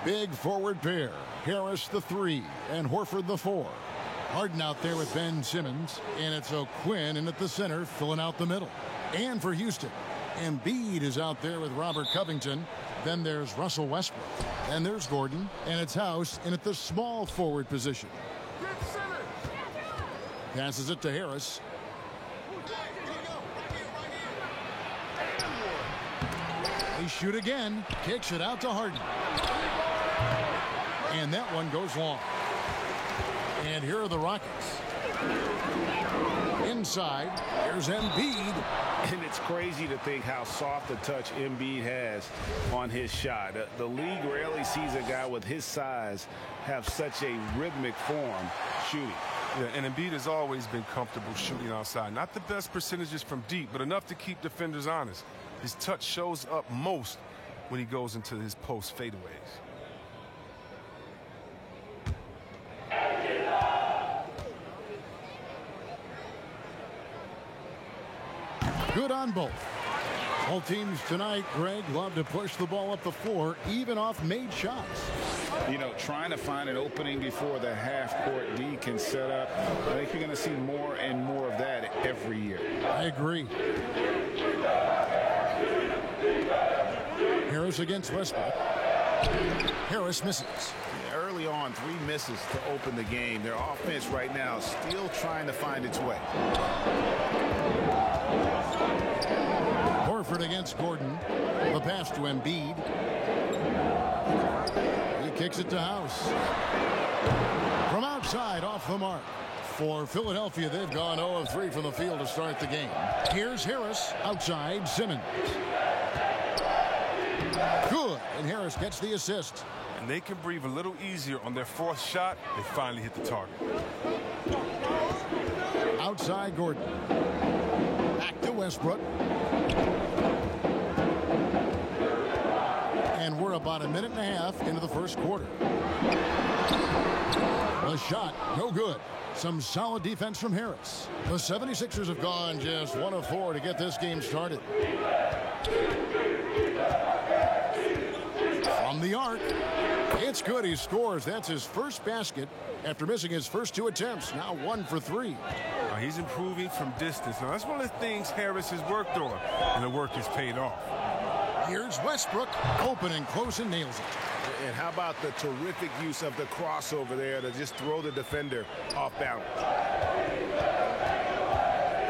Big forward pair. Harris the 3 and Horford the 4. Harden out there with Ben Simmons, and it's O'Quinn in at the center, filling out the middle. And for Houston, Embiid is out there with Robert Covington. Then there's Russell Westbrook. And there's Gordon, and it's House in at the small forward position. Passes it to Harris. They shoot again. Kicks it out to Harden. And that one goes long. And here are the Rockets. Inside, here's Embiid. And it's crazy to think how soft a touch Embiid has on his shot. The league rarely sees a guy with his size have such a rhythmic form shooting. Yeah, and Embiid has always been comfortable shooting outside. Not the best percentages from deep, but enough to keep defenders honest. His touch shows up most when he goes into his post fadeaways. Good on both. Both teams tonight, Greg, love to push the ball up the floor, even off made shots. You know, trying to find an opening before the half-court D can set up. I think you're going to see more and more of that every year. I agree. Harris against Westbrook. Harris misses. Early on, 3 misses to open the game. Their offense right now still trying to find its way. Horford against Gordon. The pass to Embiid. He kicks it to House. From outside, off the mark. For Philadelphia, they've gone 0 of 3 from the field to start the game. Here's Harris. Outside, Simmons. Good, and Harris gets the assist. And they can breathe a little easier on their 4th shot. They finally hit the target. Outside, Gordon. Back to Westbrook. And we're about a minute and a half into the first quarter. The shot, no good. Some solid defense from Harris. The 76ers have gone just 1 of 4 to get this game started. From the arc. It's good. He scores. That's his first basket after missing his first 2 attempts. Now 1 for 3. He's improving from distance. Now, that's one of the things Harris has worked on, and the work has paid off. Here's Westbrook. Open and close and nails it. And how about the terrific use of the crossover there to just throw the defender off balance.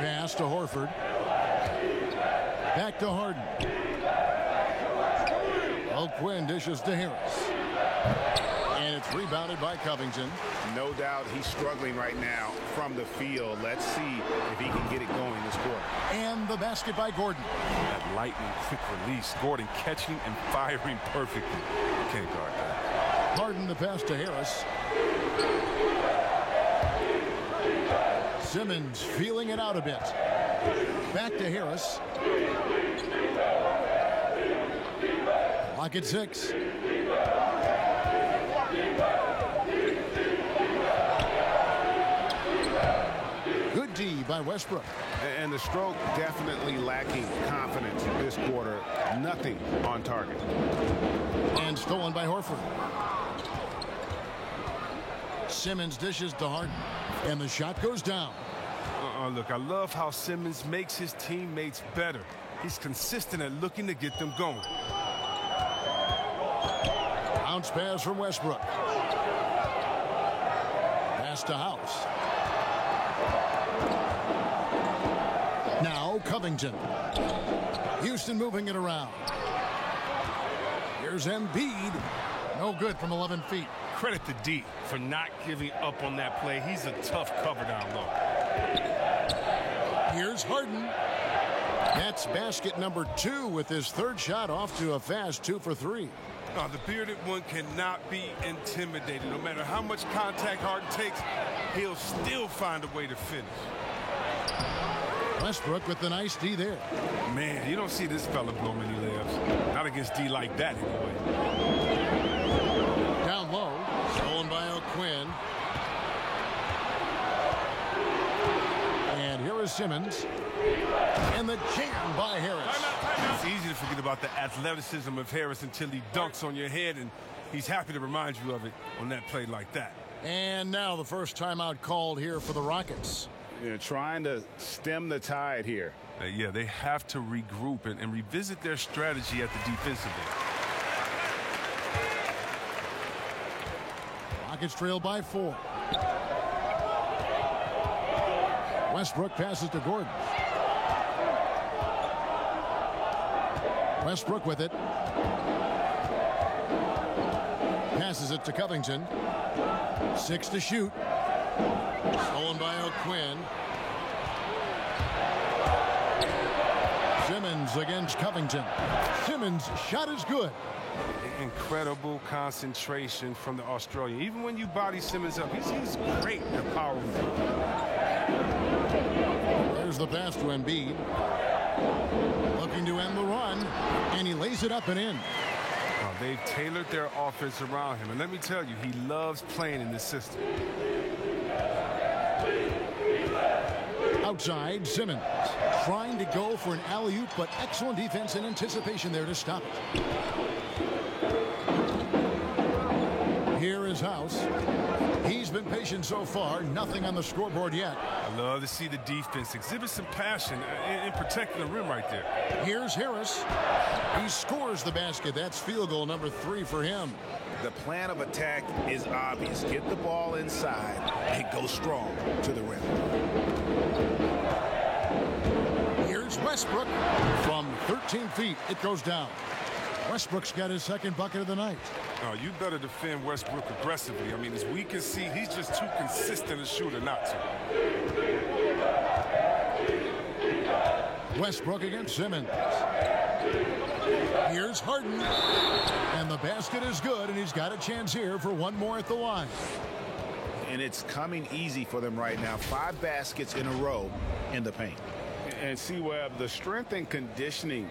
Pass to Horford. Back to Harden. O'Quinn dishes to Harris. And it's rebounded by Covington. No doubt he's struggling right now from the field. Let's see if he can get it going this quarter. And the basket by Gordon. That lightning quick release. Gordon catching and firing perfectly. Can't guard that. Harden the pass to Harris. Simmons feeling it out a bit. Back to Harris. Lock at 6. Good D by Westbrook. And the stroke definitely lacking confidence this quarter. Nothing on target. And stolen by Horford. Simmons dishes to Harden. And the shot goes down. Look, I love how Simmons makes his teammates better. He's consistent at looking to get them going. Bounce pass from Westbrook. Pass to House. Now Covington. Houston moving it around. Here's Embiid. No good from 11 feet. Credit to D for not giving up on that play. He's a tough cover down low. Here's Harden. That's basket number 2 with his 3rd shot off to a fast 2 for 3. The bearded one cannot be intimidated. No matter how much contact Harden takes, he'll still find a way to finish. Westbrook with the nice D there. Man, you don't see this fella blow many layups. Not against D like that, anyway. Down low, stolen by O'Quinn. And here is Simmons. And the jam by Harris. It's easy to forget about the athleticism of Harris until he dunks on your head, and he's happy to remind you of it on that play like that. And now the first timeout called here for the Rockets. Trying to stem the tide here. Yeah, they have to regroup and revisit their strategy at the defensive end. Rockets trail by 4. Westbrook passes to Gordon. Westbrook with it. Passes it to Covington. 6 to shoot. Stolen by O'Quinn. Simmons against Covington. Simmons' shot is good. Incredible concentration from the Australian. Even when you body Simmons up, he's great at power move. There's the pass to Embiid. Looking to end the run, and he lays it up and in. They've tailored their offense around him, and let me tell you, he loves playing in this system. Outside, Simmons trying to go for an alley-oop, but excellent defense and anticipation there to stop it. Here is House. He's been patient so far. Nothing on the scoreboard yet. I love to see the defense exhibit some passion in protecting the rim right there. Here's Harris. He scores the basket. That's field goal number 3 for him. The plan of attack is obvious. Get the ball inside and go strong to the rim. Here's Westbrook. From 13 feet, it goes down. Westbrook's got his second bucket of the night. Oh, you better defend Westbrook aggressively. I mean, as we can see, he's just too consistent a shooter not to. Westbrook against Simmons. Here's Harden. And the basket is good, and he's got a chance here for one more at the line. And it's coming easy for them right now. 5 baskets in a row in the paint. And see, Webb, the strength and conditioning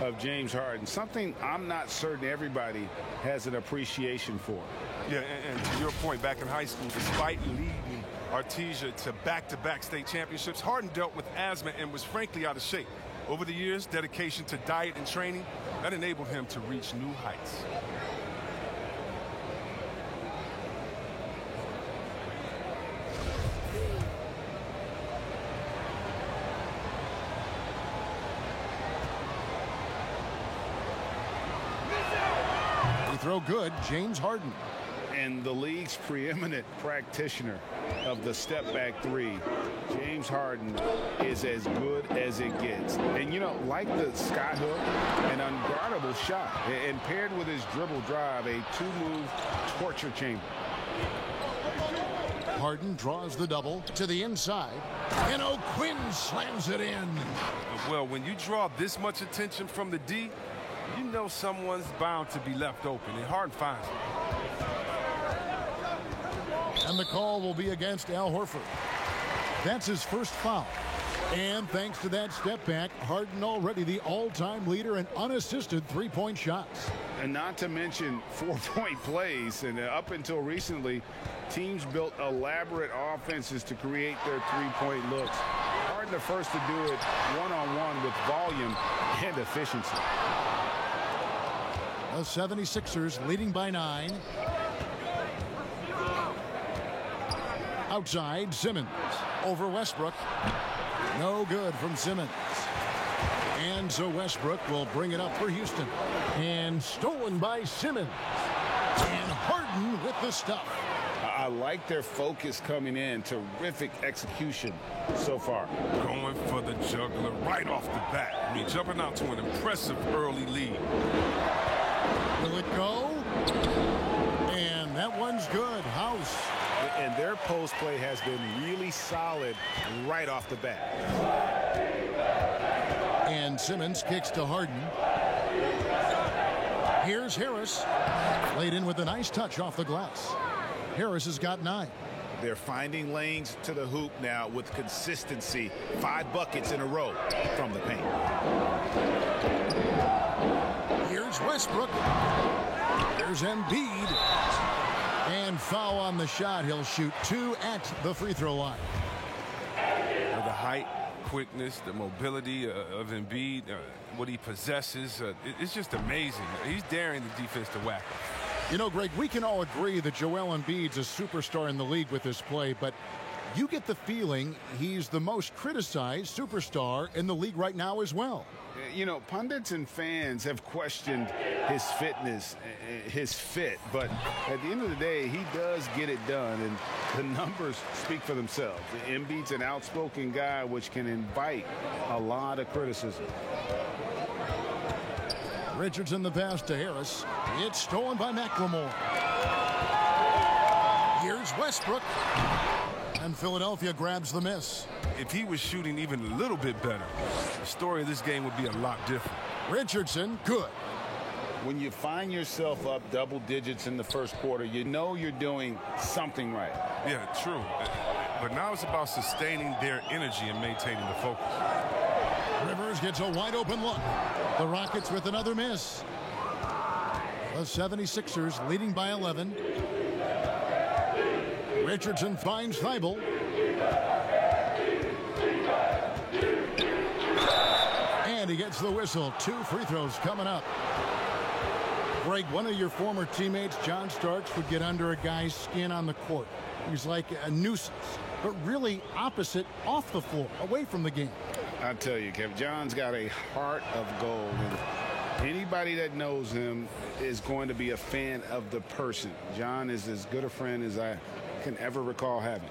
of James Harden, something I'm not certain everybody has an appreciation for. Yeah, and to your point, back in high school, despite leading Artesia to back-to-back state championships, Harden dealt with asthma and was frankly out of shape. Over the years, dedication to diet and training, that enabled him to reach new heights. Throw good, James Harden. And the league's preeminent practitioner of the step-back 3, James Harden, is as good as it gets. And, you know, like the skyhook, an unguardable shot. And paired with his dribble drive, a 2-move torture chamber. Harden draws the double to the inside. And O'Quinn slams it in. Well, when you draw this much attention from the D, you know someone's bound to be left open, and Harden finds it. And the call will be against Al Horford. That's his first foul. And thanks to that step back, Harden already the all-time leader in unassisted three-point shots. And not to mention 4-point plays. And up until recently, teams built elaborate offenses to create their three-point looks. Harden the first to do it one-on-one with volume and efficiency. The 76ers leading by 9. Outside, Simmons over Westbrook. No good from Simmons. And so Westbrook will bring it up for Houston. And stolen by Simmons. And Harden with the stuff. I like their focus coming in. Terrific execution so far. Going for the juggler right off the bat. I mean, jumping out to an impressive early lead. Will it go? And that one's good. House. And their post play has been really solid right off the bat. And Simmons kicks to Harden. Here's Harris. Laid in with a nice touch off the glass. Harris has got 9. They're finding lanes to the hoop now with consistency. 5 buckets in a row from the paint. Here's Westbrook. There's Embiid. And foul on the shot. He'll shoot 2 at the free throw line. The height, quickness, the mobility of Embiid, what he possesses, it's just amazing. He's daring the defense to whack him. You know, Greg, we can all agree that Joel Embiid's a superstar in the league with this play, but you get the feeling he's the most criticized superstar in the league right now as well. You know, pundits and fans have questioned his fitness, his fit, but at the end of the day, he does get it done, and the numbers speak for themselves. Embiid's an outspoken guy, which can invite a lot of criticism. Richardson the pass to Harris. It's stolen by McLemore. Here's Westbrook. And Philadelphia grabs the miss. If he was shooting even a little bit better, the story of this game would be a lot different. Richardson, good. When you find yourself up double digits in the first quarter, you know you're doing something right. Yeah, true. But now it's about sustaining their energy and maintaining the focus. Rivers gets a wide open look. The Rockets with another miss. The 76ers leading by 11. Richardson finds Thibault. And he gets the whistle. 2 free throws coming up. Greg, one of your former teammates, John Starks, would get under a guy's skin on the court. He's like a nuisance, but really opposite off the floor, away from the game. I tell you, Kev, John's got a heart of gold. And anybody that knows him is going to be a fan of the person. John is as good a friend as I can ever recall having.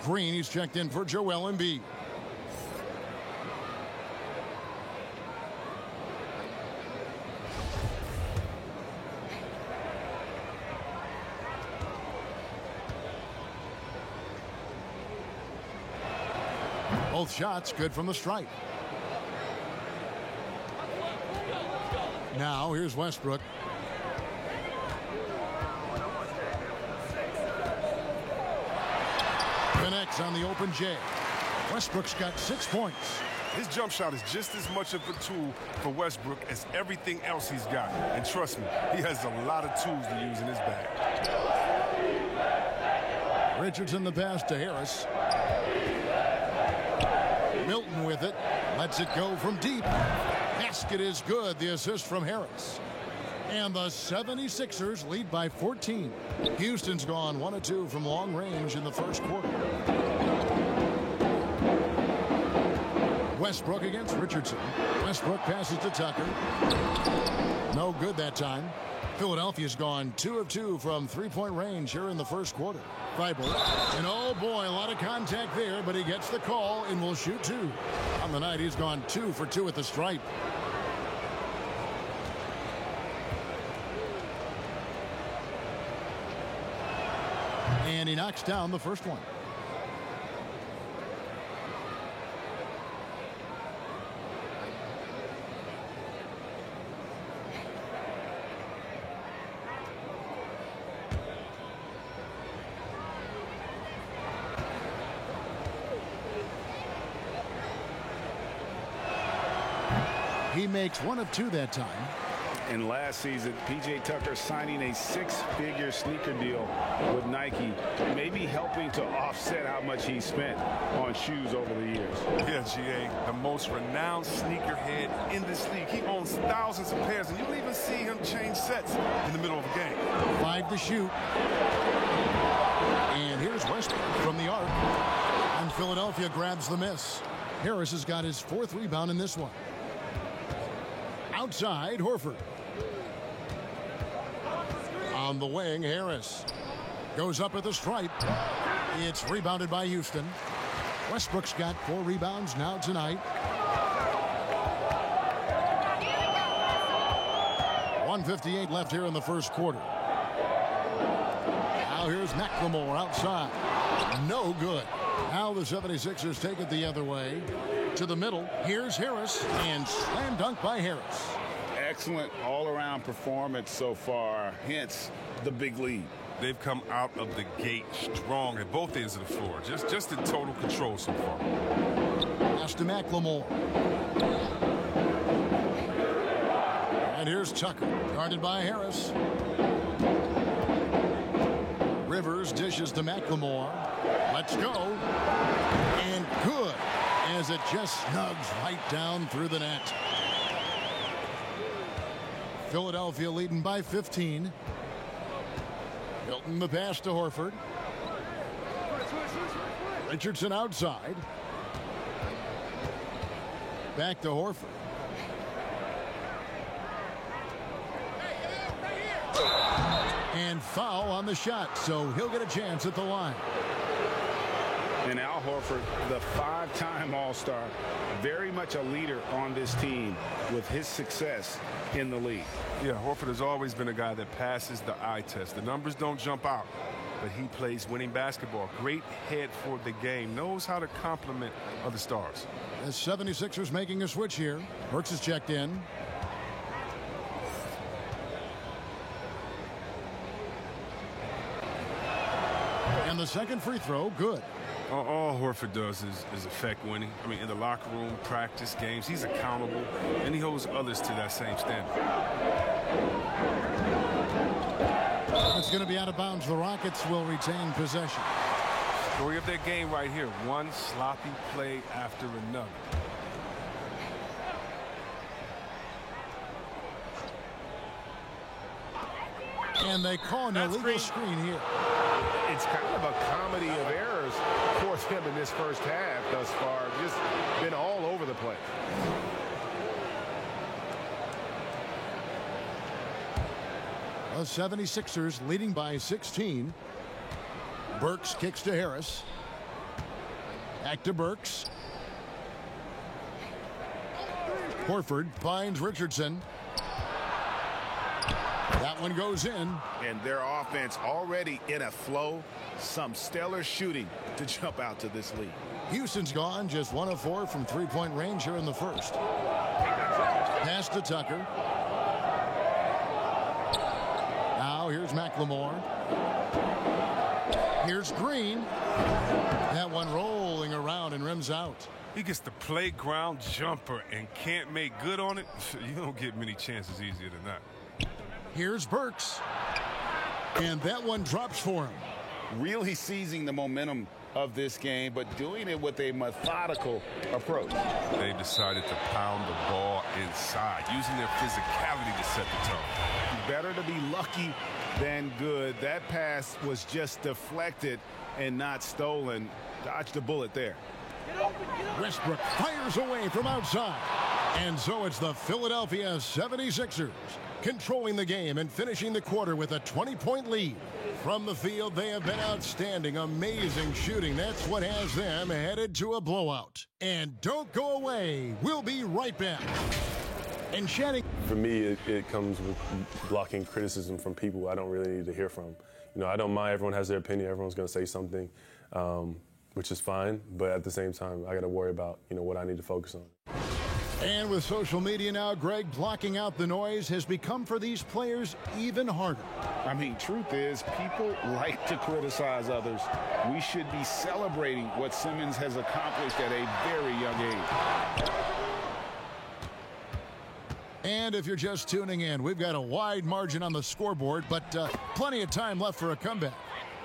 Green, he's checked in for Joel Embiid. Both shots good from the stripe. Now here's Westbrook. Connects on the open J. Westbrook's got 6 points. His jump shot is just as much of a tool for Westbrook as everything else he's got. And trust me, he has a lot of tools to use in his bag. Richardson the pass to Harris. Milton with it. Lets it go from deep. Basket is good. The assist from Harris. And the 76ers lead by 14. Houston's gone 1 of 2 from long range in the first quarter. Westbrook against Richardson. Westbrook passes to Tucker. No good that time. Philadelphia's gone 2 of 2 from three-point range here in the first quarter. Thibault. And oh boy, a lot of contact there, but he gets the call and will shoot 2. On the night, he's gone 2 for 2 at the stripe. And he knocks down the first one. He makes 1 of 2 that time. And last season, P.J. Tucker signing a 6-figure sneaker deal with Nike, maybe helping to offset how much he spent on shoes over the years. Yeah, G.A., the most renowned sneakerhead in this league. He owns thousands of pairs, and you'll even see him change sets in the middle of a game. 5 to shoot. And here's Westbrook from the arc. And Philadelphia grabs the miss. Harris has got his 4th rebound in this one. Outside, Horford. On the wing, Harris. Goes up at the stripe. It's rebounded by Houston. Westbrook's got 4 rebounds now tonight. 1:58 left here in the first quarter. Now here's McLemore outside. No good. Now the 76ers take it the other way. To the middle, here's Harris, and slam dunk by Harris. Excellent all-around performance so far, hence the big lead. They've come out of the gate strong at both ends of the floor, just in total control so far. Pass to McLemore. And here's Tucker, guarded by Harris. Rivers dishes to McLemore. Let's go. And good, as it just snugs right down through the net. Philadelphia leading by 15. Hilton the pass to Horford. Richardson outside. Back to Horford. And foul on the shot, so he'll get a chance at the line. And Al Horford, the 5-time All-Star, very much a leader on this team with his success in the league. Yeah, Horford has always been a guy that passes the eye test. The numbers don't jump out, but he plays winning basketball. Great head for the game. Knows how to complement other stars. The 76ers making a switch here. Burks is checked in. And the second free throw, good. All Horford does is affect winning. I mean, in the locker room, practice, games, he's accountable, and he holds others to that same standard. It's going to be out of bounds. The Rockets will retain possession. Story of their game right here. One sloppy play after another. And they call an illegal screen here. It's kind of a comedy of errors for him in this first half thus far. Just been all over the place. The 76ers leading by 16. Burks kicks to Harris. Back to Burks. Horford finds Richardson. That one goes in. And their offense already in a flow. Some stellar shooting to jump out to this lead. Houston's gone just 1 of 4 from three-point range here in the first. Pass to Tucker. Now here's McLemore. Here's Green. That one rolling around and rims out. He gets the playground jumper and can't make good on it. You don't get many chances easier than that. Here's Burks. And that one drops for him. Really seizing the momentum of this game, but doing it with a methodical approach. They decided to pound the ball inside, using their physicality to set the tone. Better to be lucky than good. That pass was just deflected and not stolen. Dodged a bullet there. Westbrook fires away from outside. And so it's the Philadelphia 76ers controlling the game and finishing the quarter with a 20-point lead. From the field, they have been outstanding, amazing shooting. That's what has them headed to a blowout. And don't go away. We'll be right back. And chatting. For me, it comes with blocking criticism from people I don't really need to hear from. You know, I don't mind. Everyone has their opinion. Everyone's going to say something, which is fine. But at the same time, I got to worry about, what I need to focus on. And with social media now, Greg, blocking out the noise has become for these players even harder. I mean, truth is, people like to criticize others. We should be celebrating what Simmons has accomplished at a very young age. And if you're just tuning in, we've got a wide margin on the scoreboard, but plenty of time left for a comeback.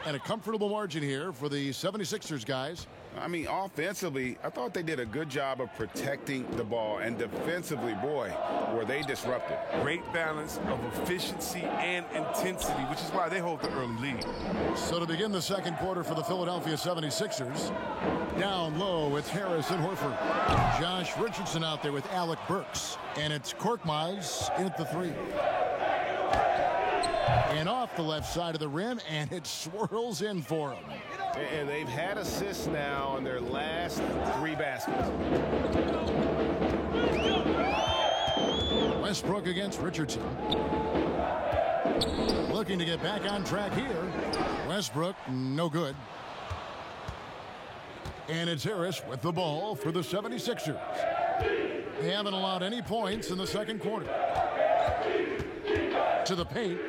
And a comfortable margin here for the 76ers guys. I mean, offensively, I thought they did a good job of protecting the ball. And defensively, boy, were they disruptive. Great balance of efficiency and intensity, which is why they hold the early lead. So to begin the second quarter for the Philadelphia 76ers, down low, it's Harris and Horford. Josh Richardson out there with Alec Burks. And it's Korkmaz in at the three. And off the left side of the rim, and it swirls in for him. And they've had assists now on their last 3 baskets. Westbrook against Richardson. Looking to get back on track here. Westbrook, no good. And it's Harris with the ball for the 76ers. They haven't allowed any points in the second quarter. To the paint.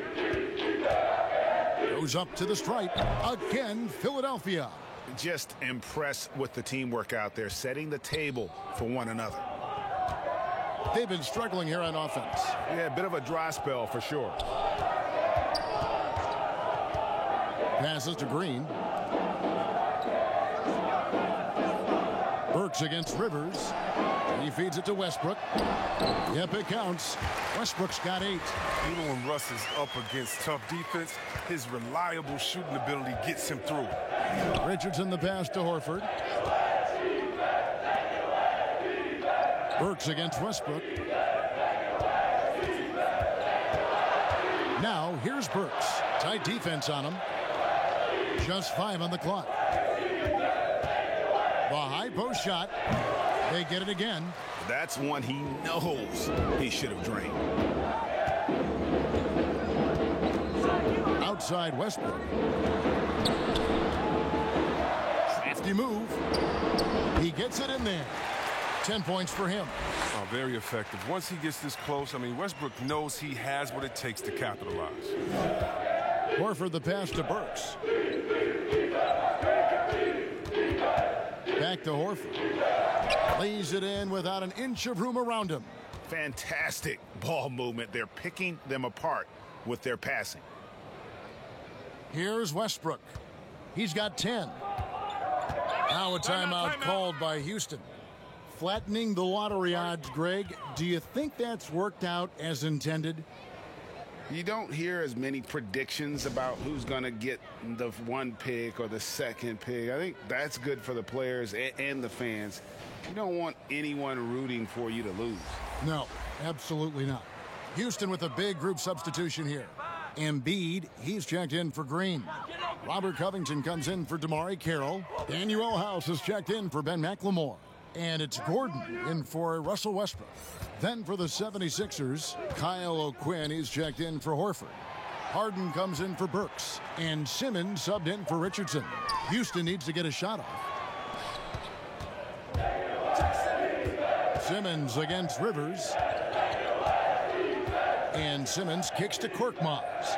Goes up to the stripe. Again, Philadelphia. Just impressed with the teamwork out there, setting the table for one another. They've been struggling here on offense. Yeah, a bit of a dry spell for sure. Passes to Green. Burks Burks against Rivers. He feeds it to Westbrook. Yep, it counts. Westbrook's got 8. Even when Russ is up against tough defense, his reliable shooting ability gets him through. Richardson the pass to Horford. Burks against Westbrook. Now, here's Burks. Tight defense on him. Just 5 on the clock. The high post shot. They get it again. That's one he knows he should have drained. Outside Westbrook. Crafty move. He gets it in there. 10 points for him. Oh, very effective. Once he gets this close, I mean, Westbrook knows he has what it takes to capitalize. Horford the pass to Burks. Back to Horford. Lays it in without an inch of room around him. Fantastic ball movement. They're picking them apart with their passing. Here's Westbrook. He's got 10. Now a timeout called by Houston. Flattening the lottery odds, Greg. Do you think that's worked out as intended? You don't hear as many predictions about who's going to get the 1 pick or the 2nd pick. I think that's good for the players and the fans. You don't want anyone rooting for you to lose. No, absolutely not. Houston with a big group substitution here. Embiid, he's checked in for Green. Robert Covington comes in for DeMarre Carroll. Danuel House is checked in for Ben McLemore. And it's Gordon in for Russell Westbrook. Then for the 76ers, Kyle O'Quinn, he's checked in for Horford. Harden comes in for Burks. And Simmons subbed in for Richardson. Houston needs to get a shot off. Simmons against Rivers. And Simmons kicks to Korkmaz.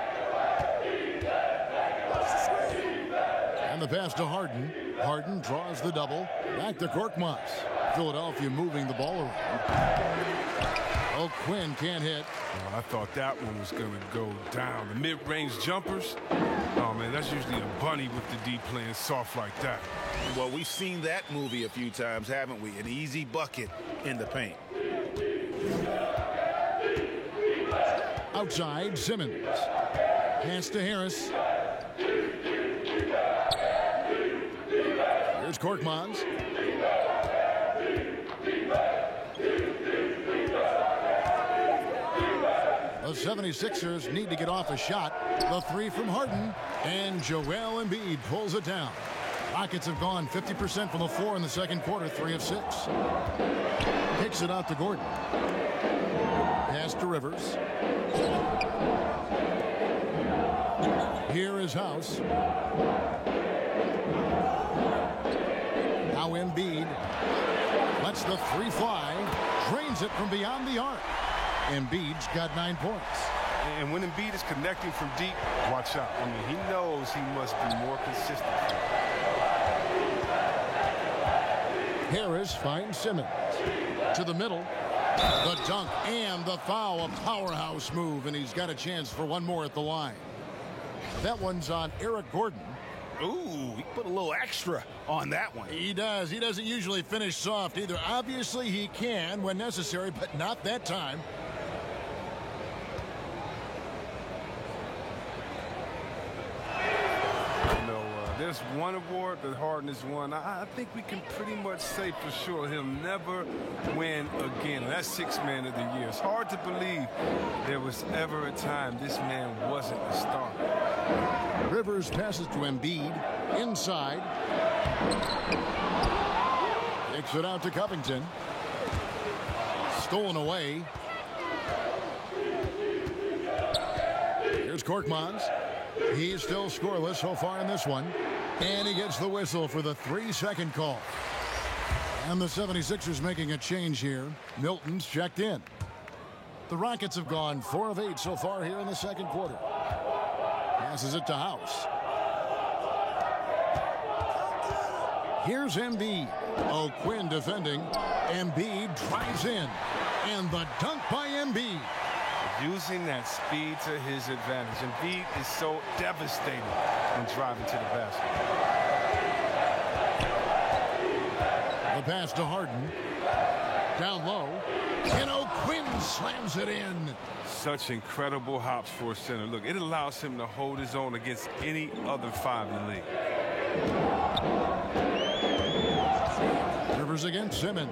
And the pass to Harden. Harden draws the double. Back to Korkmaz. Philadelphia moving the ball around. O'Quinn can't hit. Oh, I thought that one was going to go down. The mid-range jumpers, oh, man, that's usually a bunny with the D playing soft like that. Well, we've seen that movie a few times, haven't we? An easy bucket in the paint. Outside, Simmons. Pass to Harris. Here's Korkmaz. The 76ers need to get off a shot. The 3 from Harden. And Joel Embiid pulls it down. Rockets have gone 50% from the floor in the second quarter, 3 of 6. Kicks it out to Gordon. Pass to Rivers. Here is House. Now Embiid lets the 3 fly. Drains it from beyond the arc. Embiid's got 9 points. And when Embiid is connecting from deep, watch out. I mean, he knows he must be more consistent. Harris finds Simmons. To the middle. The dunk and the foul. A powerhouse move, and he's got a chance for one more at the line. That one's on Eric Gordon. Ooh, he put a little extra on that one. He does. He doesn't usually finish soft either. Obviously, he can when necessary, but not that time. There's one award that Harden has won. I think we can pretty much say for sure he'll never win again. That's 6th man of the year. It's hard to believe there was ever a time this man wasn't a star. Rivers passes to Embiid. Inside. Kicks it out to Covington. Stolen away. Here's Korkmaz. He's still scoreless so far in this one. And he gets the whistle for the 3-second call. And the 76ers making a change here. Milton's checked in. The Rockets have gone 4 of 8 so far here in the second quarter. Passes it to House. Here's Embiid. O'Quinn defending. Embiid drives in. And the dunk by Embiid. Using that speed to his advantage. Embiid is so devastating when driving to the basket. The pass to Harden. Down low. And O'Quinn slams it in. Such incredible hops for a center. Look, it allows him to hold his own against any other 5 in the league. Rivers against Simmons.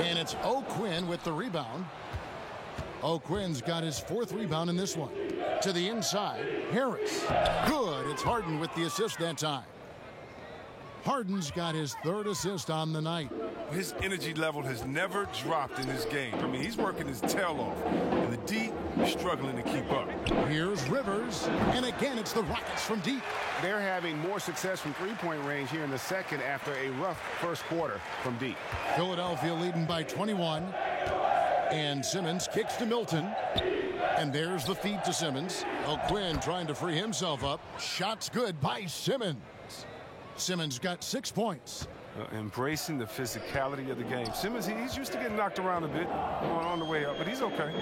And it's O'Quinn with the rebound. O'Quinn's got his 4th rebound in this one. To the inside, Harris. Good. It's Harden with the assist that time. Harden's got his 3rd assist on the night. His energy level has never dropped in this game. I mean, he's working his tail off. And the D is struggling to keep up. Here's Rivers. And again, it's the Rockets from deep. They're having more success from three-point range here in the second after a rough first quarter from deep. Philadelphia leading by 21. And Simmons kicks to Milton. And there's the feed to Simmons. O'Quinn trying to free himself up. Shots good by Simmons. Simmons got 6 points. Embracing the physicality of the game. Simmons, he's used to getting knocked around a bit on the way up, but he's okay.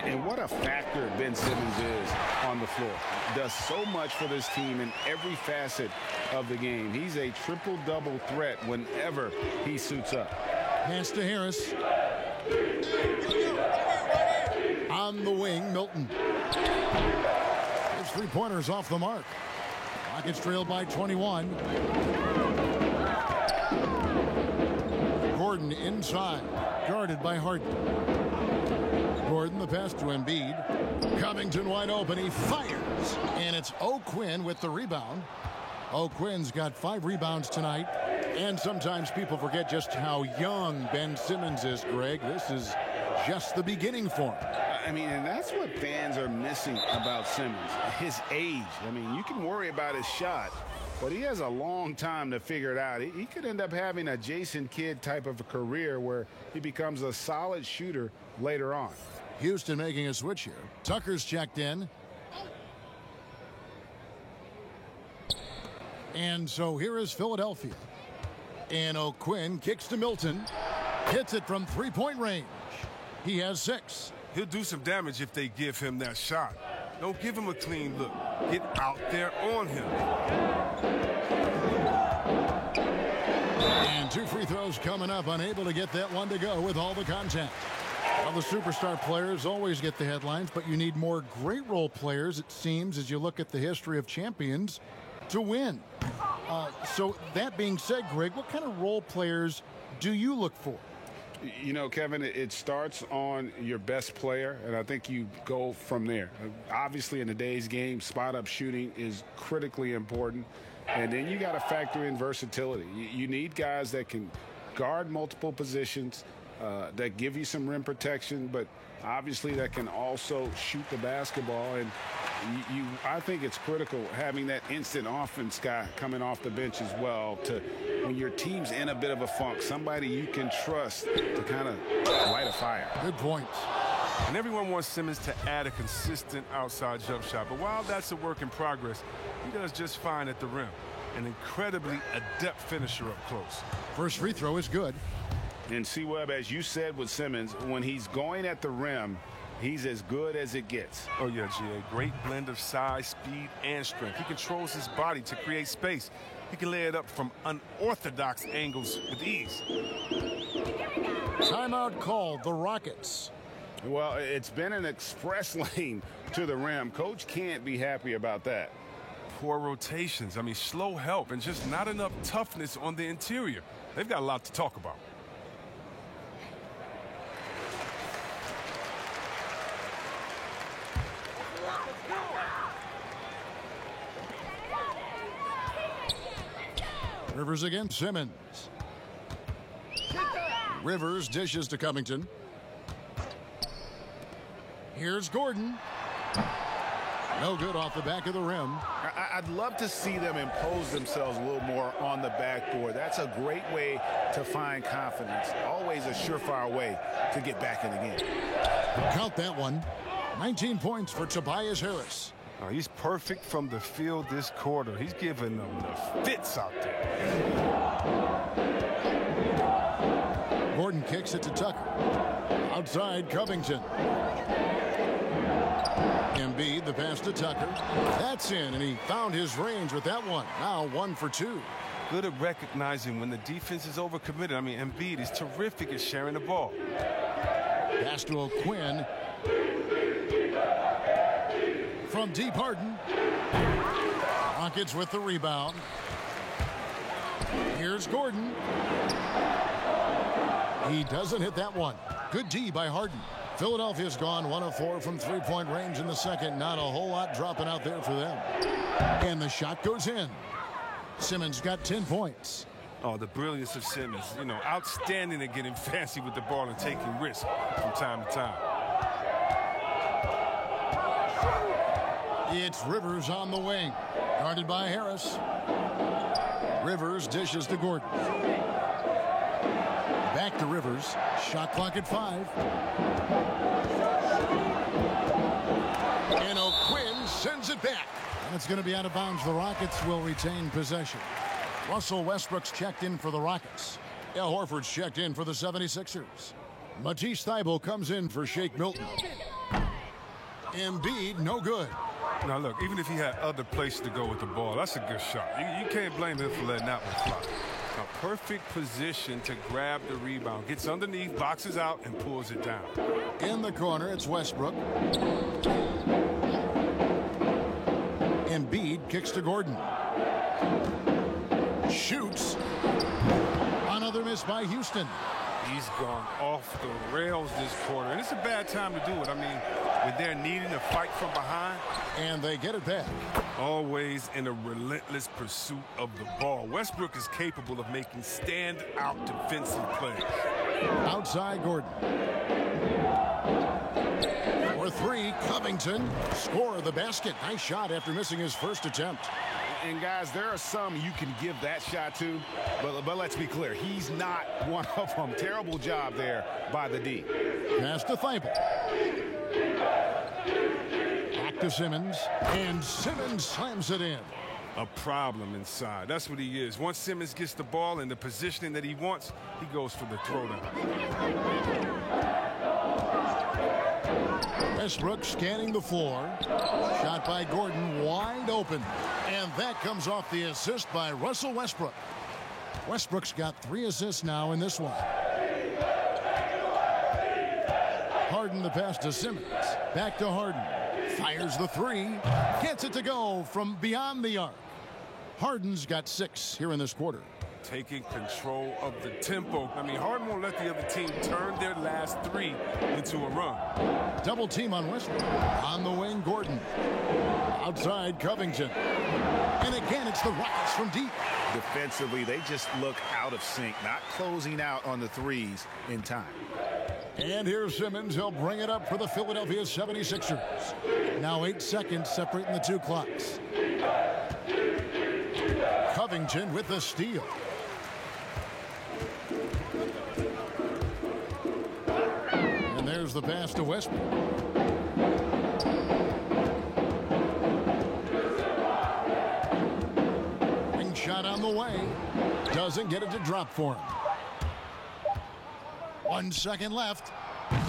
And what a factor Ben Simmons is on the floor. Does so much for this team in every facet of the game. He's a triple-double threat whenever he suits up. Pass to Harris. On the wing, Milton. His 3-pointers off the mark. Rockets trailed by 21. Gordon inside, guarded by Harden. Gordon, the pass to Embiid. Covington wide open, he fires. And it's O'Quinn with the rebound. O'Quinn's got 5 rebounds tonight. And sometimes people forget just how young Ben Simmons is, Greg. This is just the beginning for him. I mean, and that's what fans are missing about Simmons, his age. I mean, you can worry about his shot, but he has a long time to figure it out. He could end up having a Jason Kidd type of a career where he becomes a solid shooter later on. Houston making a switch here. Tucker's checked in. And so here is Philadelphia. And O'Quinn kicks to Milton. Hits it from 3-point range. He has 6. He'll do some damage if they give him that shot. Don't give him a clean look. Get out there on him. And 2 free throws coming up. Unable to get that one to go with all the contact. Well, the superstar players always get the headlines, but you need more great role players, it seems, as you look at the history of champions, to win. So that being said, Greg, what kind of role players do you look for? You know, Kevin, it starts on your best player, and I think you go from there. Obviously, in today's game, spot-up shooting is critically important, and then you got to factor in versatility. You need guys that can guard multiple positions, that give you some rim protection, but obviously that can also shoot the basketball. And I think it's critical having that instant offense guy coming off the bench as well, to when your team's in a bit of a funk, somebody you can trust to kind of light a fire. Good point. And everyone wants Simmons to add a consistent outside jump shot. But while that's a work in progress, he does just fine at the rim. An incredibly adept finisher up close. First free throw is good. And C-Webb, as you said with Simmons, when he's going at the rim, he's as good as it gets. Oh, yeah, G.A. Great blend of size, speed, and strength. He controls his body to create space. He can lay it up from unorthodox angles with ease. Timeout called, the Rockets. Well, it's been an express lane to the rim. Coach can't be happy about that. Poor rotations. I mean, slow help and just not enough toughness on the interior. They've got a lot to talk about. Rivers against Simmons. Rivers dishes to Covington. Here's Gordon. No good off the back of the rim. I'd love to see them impose themselves a little more on the backboard. That's a great way to find confidence. Always a surefire way to get back in the game. Count that one. 19 points for Tobias Harris. He's perfect from the field this quarter. He's giving them the fits out there. Gordon kicks it to Tucker. Outside, Covington. Embiid, the pass to Tucker. That's in, and he found his range with that one. Now 1 for 2. good at recognizing when the defense is overcommitted. I mean, Embiid is terrific at sharing the ball. Pass to O'Quinn. From deep, Harden. Rockets with the rebound. Here's Gordon. He doesn't hit that one. Good D by Harden. Philadelphia's gone 1 of 4 from three-point range in the second. Not a whole lot dropping out there for them. And the shot goes in. Simmons got 10 points. Oh, the brilliance of Simmons. You know, outstanding at getting fancy with the ball and taking risks from time to time. It's Rivers on the wing. Guarded by Harris. Rivers dishes to Gordon. Back to Rivers. Shot clock at 5. And O'Quinn sends it back. And it's going to be out of bounds. The Rockets will retain possession. Russell Westbrook's checked in for the Rockets. Al Horford's checked in for the 76ers. Matisse Thybulle comes in for Shake Milton. Embiid, no good. Now, look, even if he had other places to go with the ball, that's a good shot. You can't blame him for letting that one fly. A perfect position to grab the rebound. Gets underneath, boxes out, and pulls it down. In the corner, it's Westbrook. Embiid kicks to Gordon. Shoots. Another miss by Houston. He's gone off the rails this quarter, and it's a bad time to do it. I mean, when they're needing to fight from behind. And they get it back. Always in a relentless pursuit of the ball. Westbrook is capable of making stand-out defensive plays. Outside Gordon. For 3, Covington. Score the basket. Nice shot after missing his first attempt. And guys, there are some you can give that shot to, but let's be clear, he's not one of them. Terrible job there by the D. Pass to Thybulle. Back to Simmons, and Simmons slams it in. A problem inside. That's what he is. Once Simmons gets the ball in the positioning that he wants, he goes for the throwdown. Westbrook scanning the floor. Shot by Gordon, wide open. And that comes off the assist by Russell Westbrook. Westbrook's got 3 assists now in this one. Harden the pass to Simmons. Back to Harden. Fires the 3. Gets it to go from beyond the arc. Harden's got 6 here in this quarter. Taking control of the tempo. I mean, Harden won't let the other team turn their last 3 into a run. Double team on Westbrook. On the wing, Gordon. Outside, Covington. And again, it's the Rockets from deep. Defensively, they just look out of sync, not closing out on the threes in time. And here's Simmons. He'll bring it up for the Philadelphia 76ers. Now 8 seconds separating the 2 clocks. Covington with the steal. And there's the pass to Westbrook. Ring shot on the way. Doesn't get it to drop for him. 1 second left.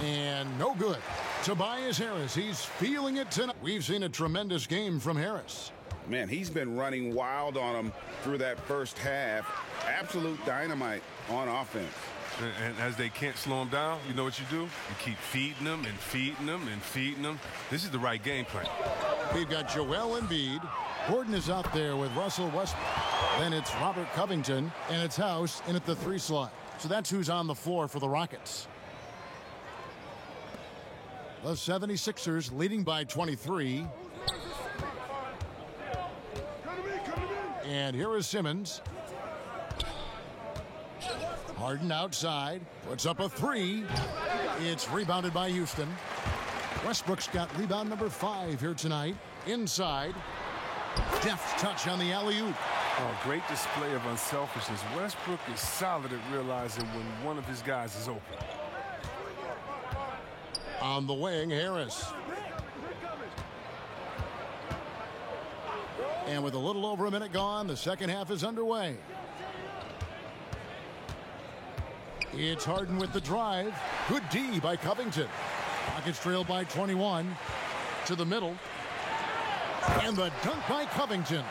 And no good. Tobias Harris, he's feeling it tonight. We've seen a tremendous game from Harris. Man, he's been running wild on them through that first half. Absolute dynamite on offense. And as they can't slow him down, you know what you do? You keep feeding them and feeding them and feeding them. This is the right game plan. We've got Joel Embiid. Gordon is out there with Russell Westbrook. Then it's Robert Covington, and it's House in at the 3 slot. So that's who's on the floor for the Rockets. The 76ers leading by 23. And here is Simmons. Harden outside. Puts up a 3. It's rebounded by Houston. Westbrook's got rebound number 5 here tonight. Inside. Deft touch on the alley-oop. Oh, great display of unselfishness. Westbrook is solid at realizing when one of his guys is open. On the wing, Harris. And with a little over a minute gone, the second half is underway. It's Harden with the drive. Good D by Covington. Rockets trail by 21. To the middle. And the dunk by Covington.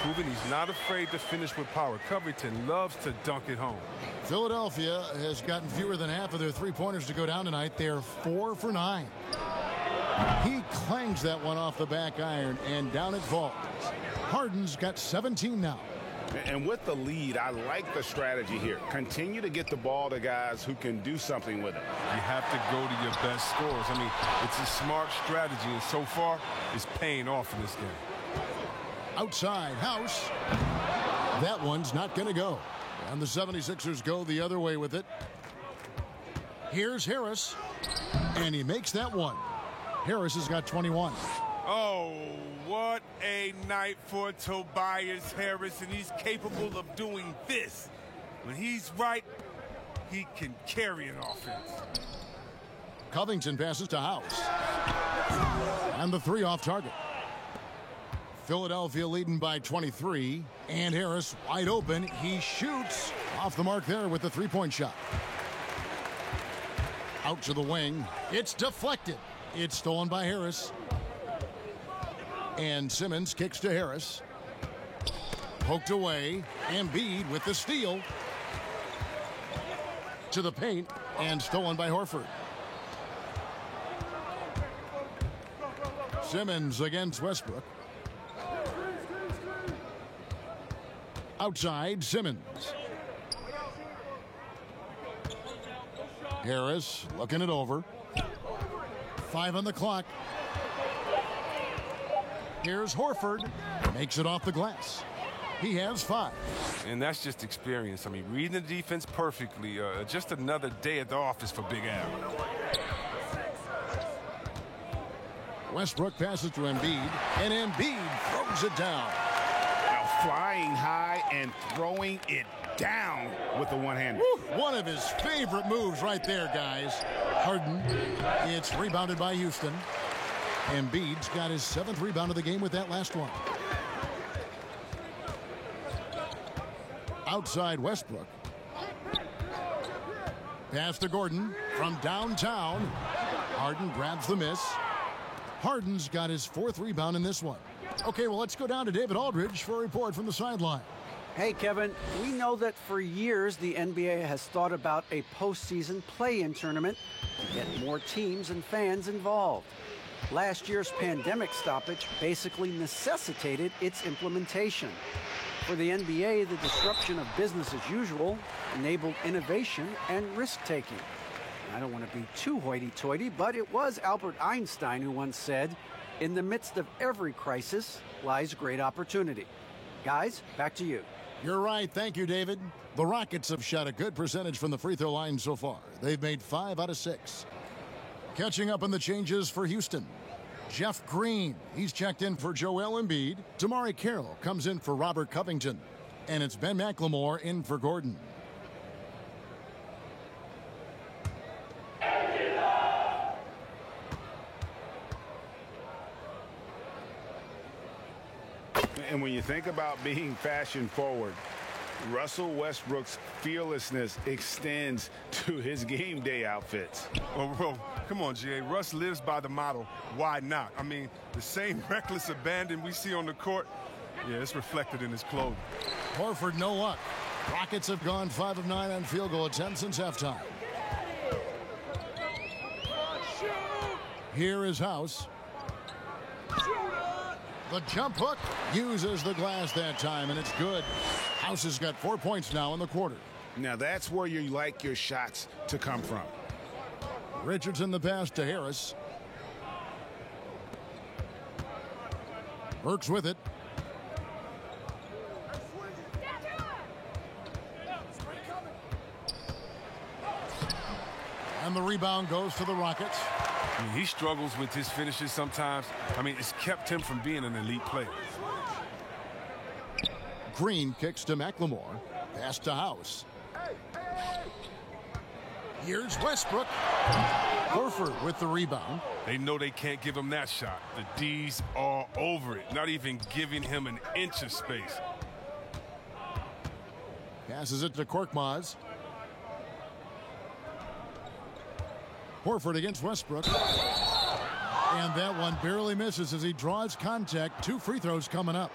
Proving he's not afraid to finish with power. Covington loves to dunk it home. Philadelphia has gotten fewer than half of their three-pointers to go down tonight. They're 4 for 9. He clangs that one off the back iron, and down it falls. Harden's got 17 now. And with the lead, I like the strategy here. Continue to get the ball to guys who can do something with it. You have to go to your best scorers. I mean, it's a smart strategy, and so far, it's paying off in this game. Outside, House. That one's not going to go. And the 76ers go the other way with it. Here's Harris. And he makes that one. Harris has got 21. Oh, what a night for Tobias Harris, and he's capable of doing this. When he's right, he can carry an offense. Covington passes to House. And the three off target. Philadelphia leading by 23. And Harris wide open. He shoots off the mark there with the three-point shot. Out to the wing. It's deflected. It's stolen by Harris. And Simmons kicks to Harris. Poked away. Embiid with the steal. To the paint. And stolen by Horford. Simmons against Westbrook. Outside, Simmons. Harris looking it over. 5 on the clock. Here's Horford. Makes it off the glass. He has 5. And that's just experience. I mean, reading the defense perfectly. Just another day at the office for Big Al. Westbrook passes to Embiid, and Embiid throws it down. Now flying high and throwing it down with the one-hander. One of his favorite moves right there, guys. Harden. It's rebounded by Houston. Embiid's got his 7th rebound of the game with that last one. Outside Westbrook. Pass to Gordon from downtown. Harden grabs the miss. Harden's got his 4th rebound in this one. Okay, well, let's go down to David Aldridge for a report from the sideline. Hey, Kevin, we know that for years the NBA has thought about a postseason play-in tournament to get more teams and fans involved. Last year's pandemic stoppage basically necessitated its implementation. For the NBA, the disruption of business as usual enabled innovation and risk-taking. I don't want to be too hoity-toity, but it was Albert Einstein who once said, "In the midst of every crisis lies great opportunity." Guys, back to you. You're right. Thank you, David. The Rockets have shot a good percentage from the free throw line so far. They've made 5 out of 6. Catching up on the changes for Houston. Jeff Green, he's checked in for Joel Embiid. Damari Carroll comes in for Robert Covington. And it's Ben McLemore in for Gordon. And when you think about being fashion forward, Russell Westbrook's fearlessness extends to his game day outfits. Oh, come on, G.A. Russ lives by the motto, why not? I mean, the same reckless abandon we see on the court, yeah, it's reflected in his clothing. Horford, no luck. Rockets have gone 5 of 9 on field goal attempts since halftime. Here is House. The jump hook uses the glass that time, and it's good. House has got 4 points now in the quarter. Now that's where you like your shots to come from. Richardson the pass to Harris. Burks with it. And the rebound goes to the Rockets. I mean, he struggles with his finishes sometimes. I mean, it's kept him from being an elite player. Green kicks to McLemore. Pass to House. Here's Westbrook. Horford with the rebound. They know they can't give him that shot. The D's all over it, not even giving him an inch of space. Passes it to Korkmaz. Horford against Westbrook. And that one barely misses as he draws contact. 2 free throws coming up.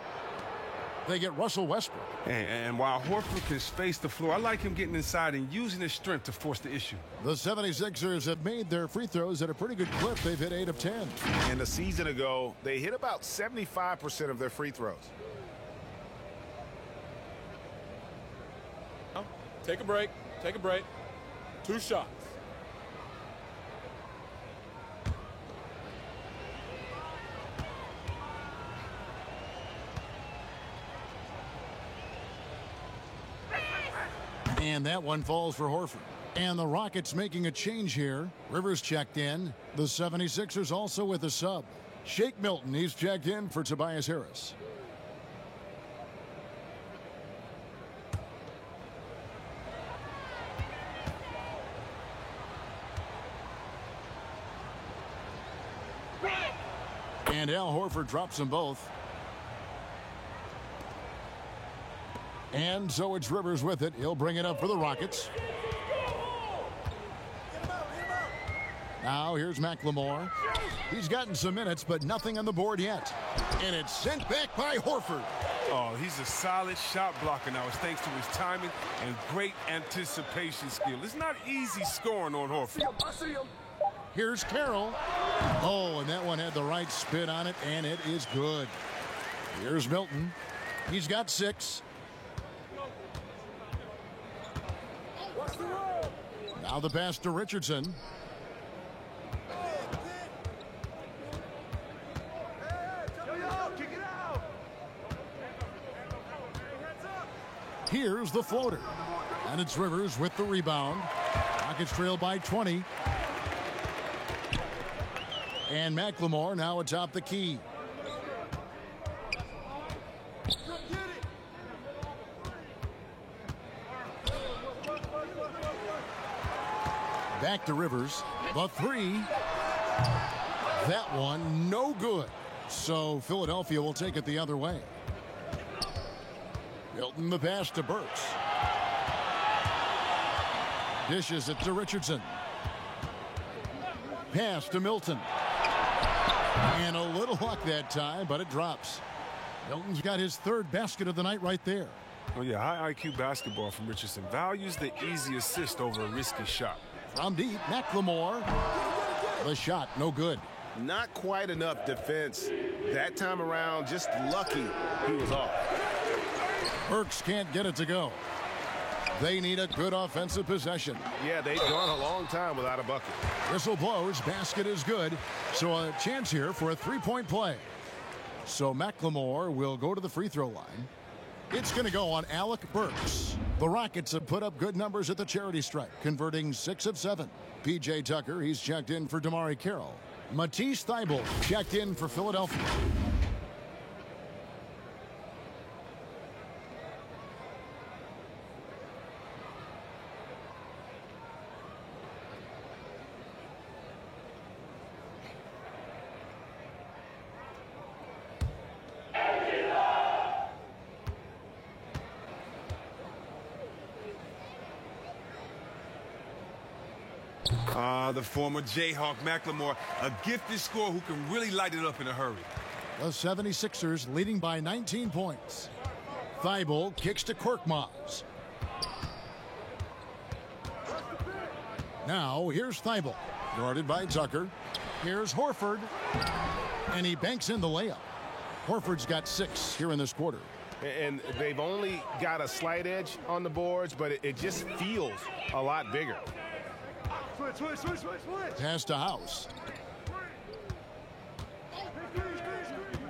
they get Russell Westbrook. And while Horford can space the floor, I like him getting inside and using his strength to force the issue. The 76ers have made their free throws at a pretty good clip. They've hit 8 of 10. And a season ago, they hit about 75% of their free throws. Take a break. Take a break. 2 shots. And that one falls for Horford. And the Rockets making a change here. Rivers checked in. The 76ers also with a sub. Shake Milton, he's checked in for Tobias Harris. And Al Horford drops them both. And so it's Rivers with it. He'll bring it up for the Rockets. Now here's McLemore. He's gotten some minutes, but nothing on the board yet. And it's sent back by Horford. Oh, he's a solid shot blocker now. It's thanks to his timing and great anticipation skill. It's not easy scoring on Horford. Here's Carroll. Oh, and that one had the right spin on it, and it is good. Here's Milton. He's got 6. Now the pass to Richardson. Here's the floater. And it's Rivers with the rebound. Rockets trail by 20. And McLemore now atop the key. Back to Rivers. The 3. That one no good. So Philadelphia will take it the other way. Milton the pass to Burks. Dishes it to Richardson. Pass to Milton. And a little luck that time, but it drops. Milton's got his 3rd basket of the night right there. Oh, yeah, high IQ basketball from Richardson. Values the easy assist over a risky shot. From deep, McLemore. The shot, no good. Not quite enough defense that time around. Just lucky he was off. Burks can't get it to go. They need a good offensive possession. Yeah, they've gone a long time without a bucket. Whistle blows, basket is good. So a chance here for a 3-point play. So McLemore will go to the free throw line. It's going to go on Alec Burks. The Rockets have put up good numbers at the charity stripe, converting 6 of 7. P.J. Tucker, he's checked in for Damari Carroll. Matisse Thybulle checked in for Philadelphia. The former Jayhawk McLemore, a gifted scorer who can really light it up in a hurry. The 76ers leading by 19 points. Thybulle kicks to Korkmaz. Now here's Thybulle, guarded by Tucker. Here's Horford, and he banks in the layup. Horford's got 6 here in this quarter. And they've only got a slight edge on the boards, but it just feels a lot bigger. Pass to House.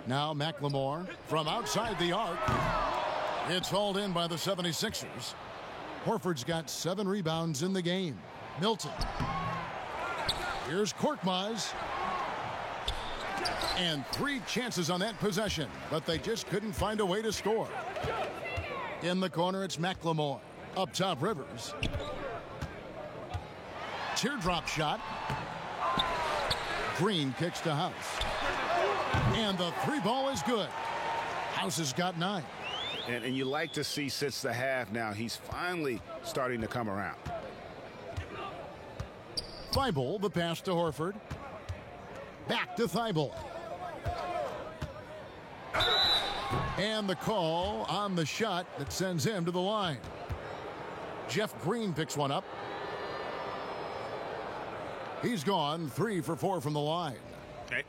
Now McLemore from outside the arc. It's hauled in by the 76ers. Horford's got 7 rebounds in the game. Milton. Here's Korkmaz. And 3 chances on that possession, but they just couldn't find a way to score. In the corner, it's McLemore. Up top, Rivers. Teardrop shot. Green kicks to House. And the 3 ball is good. House has got 9. And you like to see since the half now, he's finally starting to come around. Thybulle, the pass to Horford. Back to Thybulle. And the call on the shot that sends him to the line. Jeff Green picks one up. He's gone 3 for 4 from the line.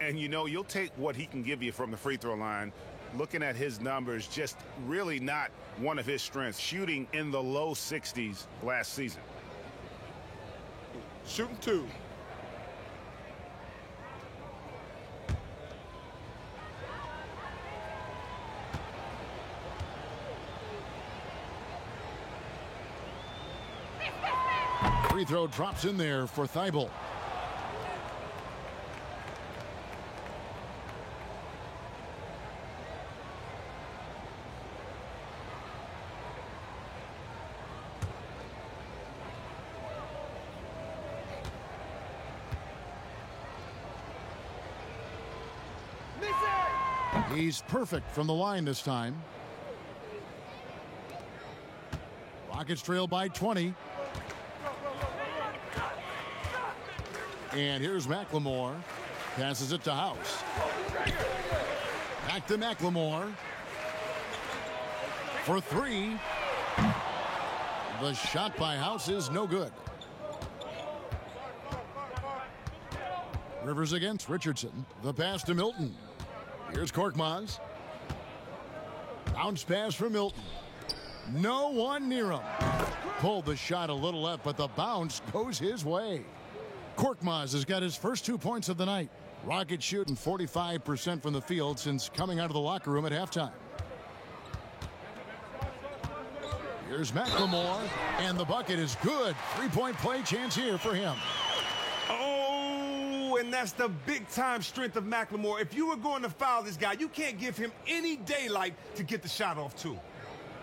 And you know, you'll take what he can give you from the free throw line. Looking at his numbers, just really not one of his strengths. Shooting in the low 60s last season. Shooting 2. Free throw drops in there for Thibault. He's perfect from the line this time. Rockets trail by 20. And here's McLemore. Passes it to House. Back to McLemore. For 3. The shot by House is no good. Rivers against Richardson. The pass to Milton. Here's Korkmaz. Bounce pass for Milton. No one near him. Pulled the shot a little left, but the bounce goes his way. Korkmaz has got his first 2 points of the night. Rockets shooting 45% from the field since coming out of the locker room at halftime. Here's McLemore, and the bucket is good. 3-point play chance here for him. Oh, and that's the big-time strength of McLemore. If you were going to foul this guy, you can't give him any daylight to get the shot off, too.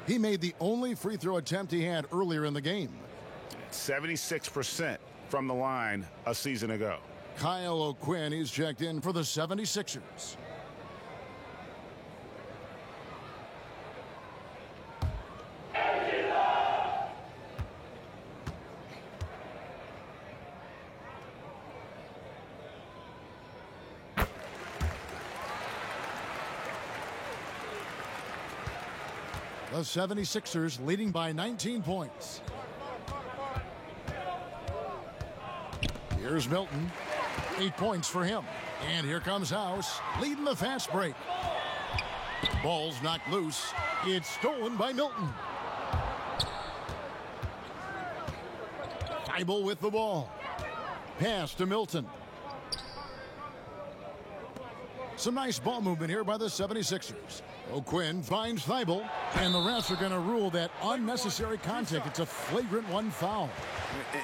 He made the only free throw attempt he had earlier in the game. 76% from the line a season ago. Kyle O'Quinn, he's checked in for the 76ers. The 76ers leading by 19 points. Here's Milton. 8 points for him. And here comes House, leading the fast break. Ball's knocked loose. It's stolen by Milton. Thibault with the ball. Pass to Milton. Some nice ball movement here by the 76ers. O'Quinn finds Thibault, and the refs are going to rule that unnecessary contact. It's a flagrant 1 foul.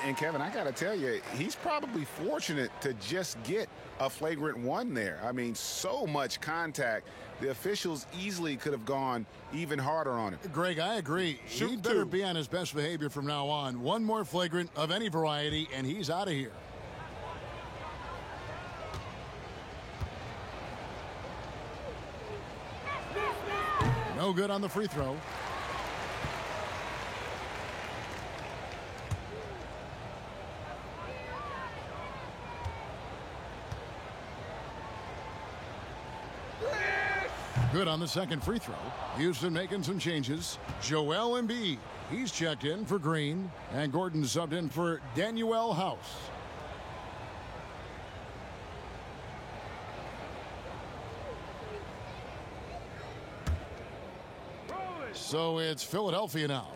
And Kevin, I got to tell you, he's probably fortunate to just get a flagrant 1 there. I mean, so much contact. The officials easily could have gone even harder on him. Greg, I agree. He better be on his best behavior from now on. One more flagrant of any variety, and he's out of here. No good on the free throw. Good on the second free throw. Houston making some changes. Joel Embiid, he's checked in for Green, and Gordon subbed in for Danuel House. So it's Philadelphia now.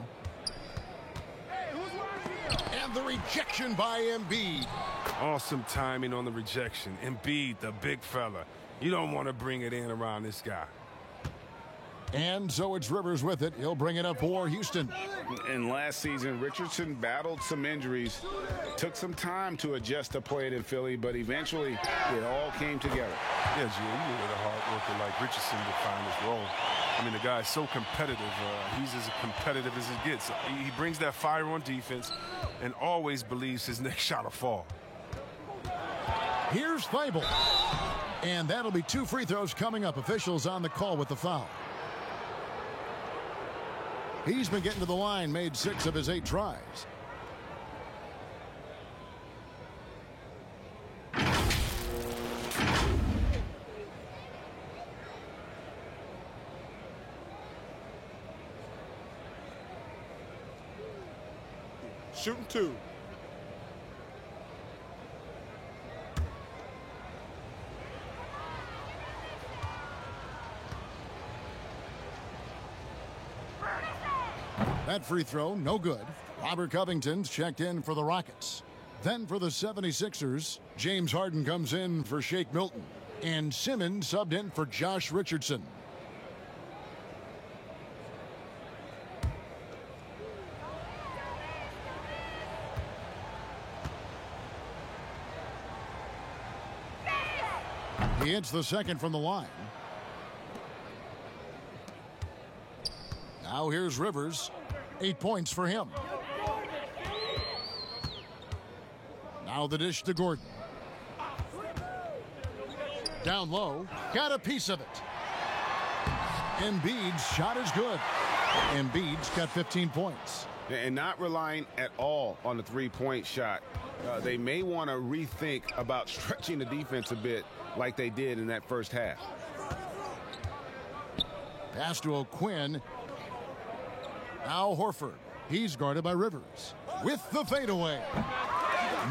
And the rejection by Embiid. Awesome timing on the rejection. Embiid, the big fella. You don't want to bring it in around this guy. And so it's Rivers with it. He'll bring it up for Houston. And last season, Richardson battled some injuries. Took some time to adjust to play it in Philly, but eventually it all came together. Yeah, Gio, you know, with a hard worker like Richardson would find his role. I mean, the guy is so competitive. He's as competitive as it gets. He brings that fire on defense and always believes his next shot will fall. Here's Thibault. And that'll be 2 free throws coming up. Officials on the call with the foul. He's been getting to the line, made 6 of his 8 tries. Shooting 2. That free throw, no good. Robert Covington's checked in for the Rockets. Then for the 76ers, James Harden comes in for Shake Milton. And Simmons subbed in for Josh Richardson. He hits the second from the line. Now here's Rivers. 8 points for him. Now the dish to Gordon. Down low. Got a piece of it. Embiid's shot is good. Embiid's got 15 points. And not relying at all on the three-point shot. They may want to rethink about stretching the defense a bit like they did in that first half. Pass to O'Quinn. Now Horford. He's guarded by Rivers. With the fadeaway.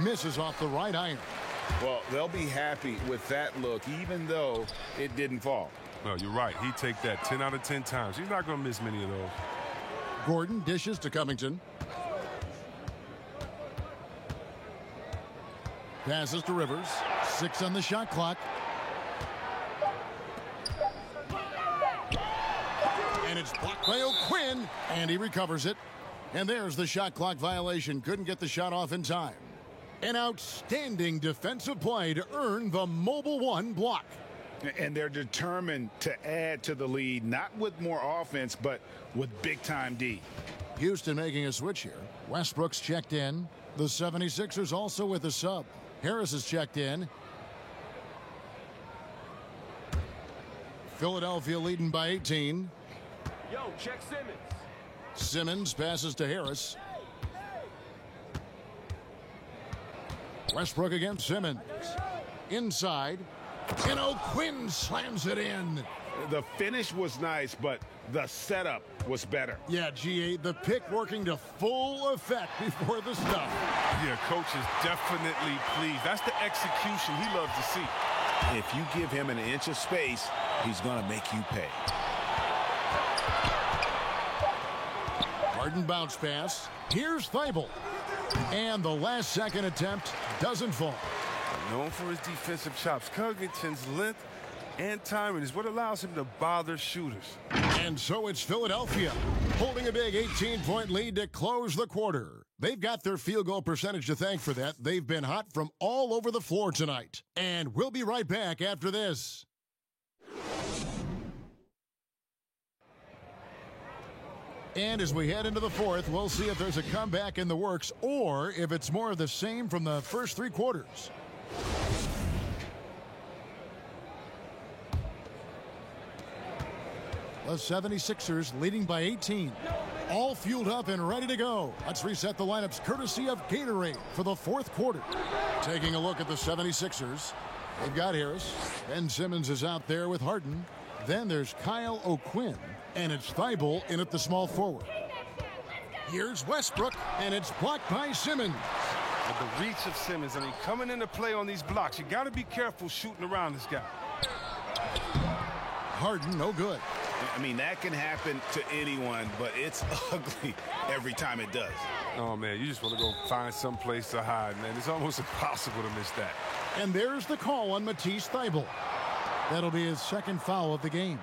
Misses off the right iron. Well, they'll be happy with that look, even though it didn't fall. No, you're right. He'd take that 10 out of 10 times. He's not going to miss many of those. Gordon dishes to Covington. Passes to Rivers. 6 on the shot clock. And it's blocked by O'Quinn. And he recovers it. And there's the shot clock violation. Couldn't get the shot off in time. An outstanding defensive play to earn the Mobile One block. And they're determined to add to the lead, not with more offense, but with big-time D. Houston making a switch here. Westbrook's checked in. The 76ers also with a sub. Harris is checked in. Philadelphia leading by 18. Yo, check Simmons. Simmons passes to Harris. Westbrook against Simmons. Inside. And O'Quinn slams it in. The finish was nice, but the setup was better. Yeah, GA, the pick working to full effect before the stuff. Yeah, coach is definitely pleased. That's the execution he loves to see. If you give him an inch of space, he's going to make you pay. Harden bounce pass. Here's Thibault. And the last second attempt doesn't fall. Known for his defensive chops, Covington's length and timing is what allows him to bother shooters. And so it's Philadelphia holding a big 18-point lead to close the quarter. They've got their field goal percentage to thank for that. They've been hot from all over the floor tonight. And we'll be right back after this. And as we head into the fourth, we'll see if there's a comeback in the works or if it's more of the same from the first 3 quarters. The 76ers leading by 18. All fueled up and ready to go. Let's reset the lineups courtesy of Gatorade for the fourth quarter. Taking a look at the 76ers. They've got Harris. Ben Simmons is out there with Harden. Then there's Kyle O'Quinn. And it's Thibault in at the small forward. Here's Westbrook, and it's blocked by Simmons. But the reach of Simmons, I mean, coming into play on these blocks, you got to be careful shooting around this guy. Harden, no good. I mean, that can happen to anyone, but it's ugly every time it does. Oh, man, you just want to go find some place to hide, man. It's almost impossible to miss that. And there's the call on Matisse Thybulle. That'll be his second foul of the game.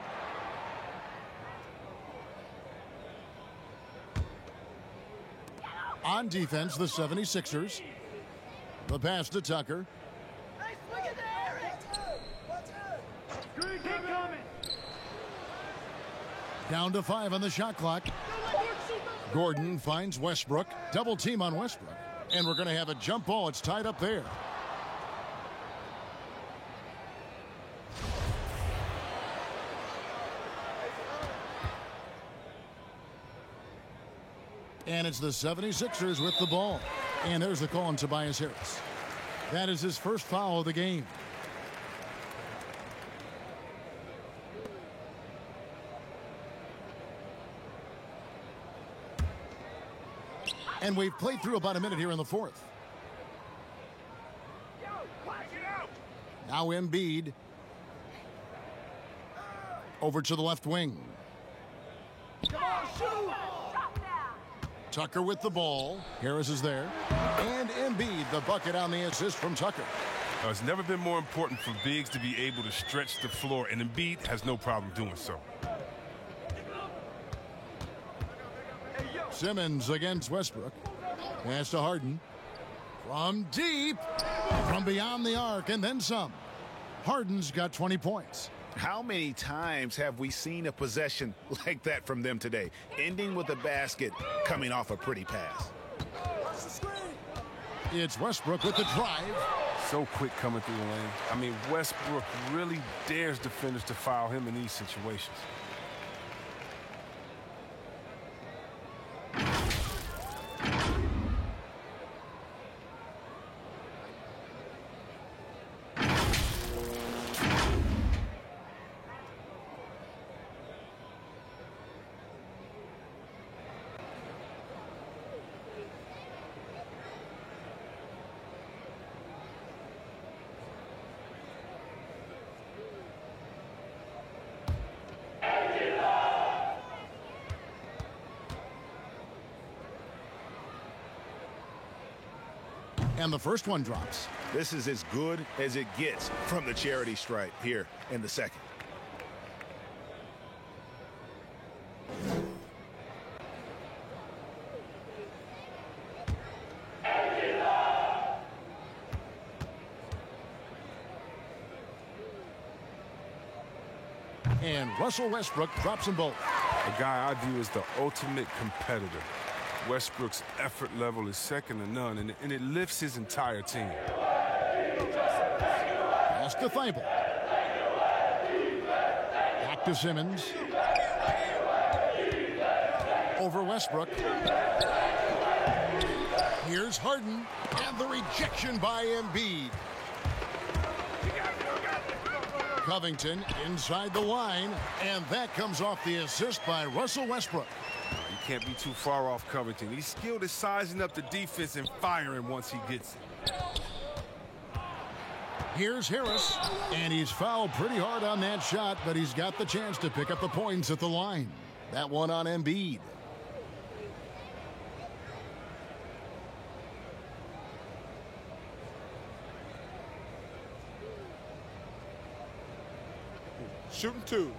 On defense, the 76ers. The pass to Tucker. Down to 5 on the shot clock. Gordon finds Westbrook. Double team on Westbrook. And we're going to have a jump ball. It's tied up there. And it's the 76ers with the ball. And there's the call on Tobias Harris. That is his first foul of the game. And we've played through about a minute here in the fourth. Now Embiid. Over to the left wing. Tucker with the ball. Harris is there. And Embiid, the bucket on the assist from Tucker. It's never been more important for bigs to be able to stretch the floor, and Embiid has no problem doing so. Simmons against Westbrook. Pass to Harden. From deep. From beyond the arc, and then some. Harden's got 20 points. How many times have we seen a possession like that from them today, ending with a basket coming off a pretty pass? It's Westbrook with the drive. So quick coming through the lane. I mean, Westbrook really dares defenders to foul him in these situations. And the first one drops. This is as good as it gets from the charity stripe here in the second. And Russell Westbrook drops them both. A guy I view as the ultimate competitor. Westbrook's effort level is second to none, and it lifts his entire team. Pass to Thibault. Back to Simmons. Over Westbrook. Here's Harden, and the rejection by Embiid. Covington inside the line, and that comes off the assist by Russell Westbrook. You can't be too far off Covington. He's skilled at sizing up the defense and firing once he gets it. Here's Harris, and he's fouled pretty hard on that shot, but he's got the chance to pick up the points at the line. That one on Embiid. Shooting two.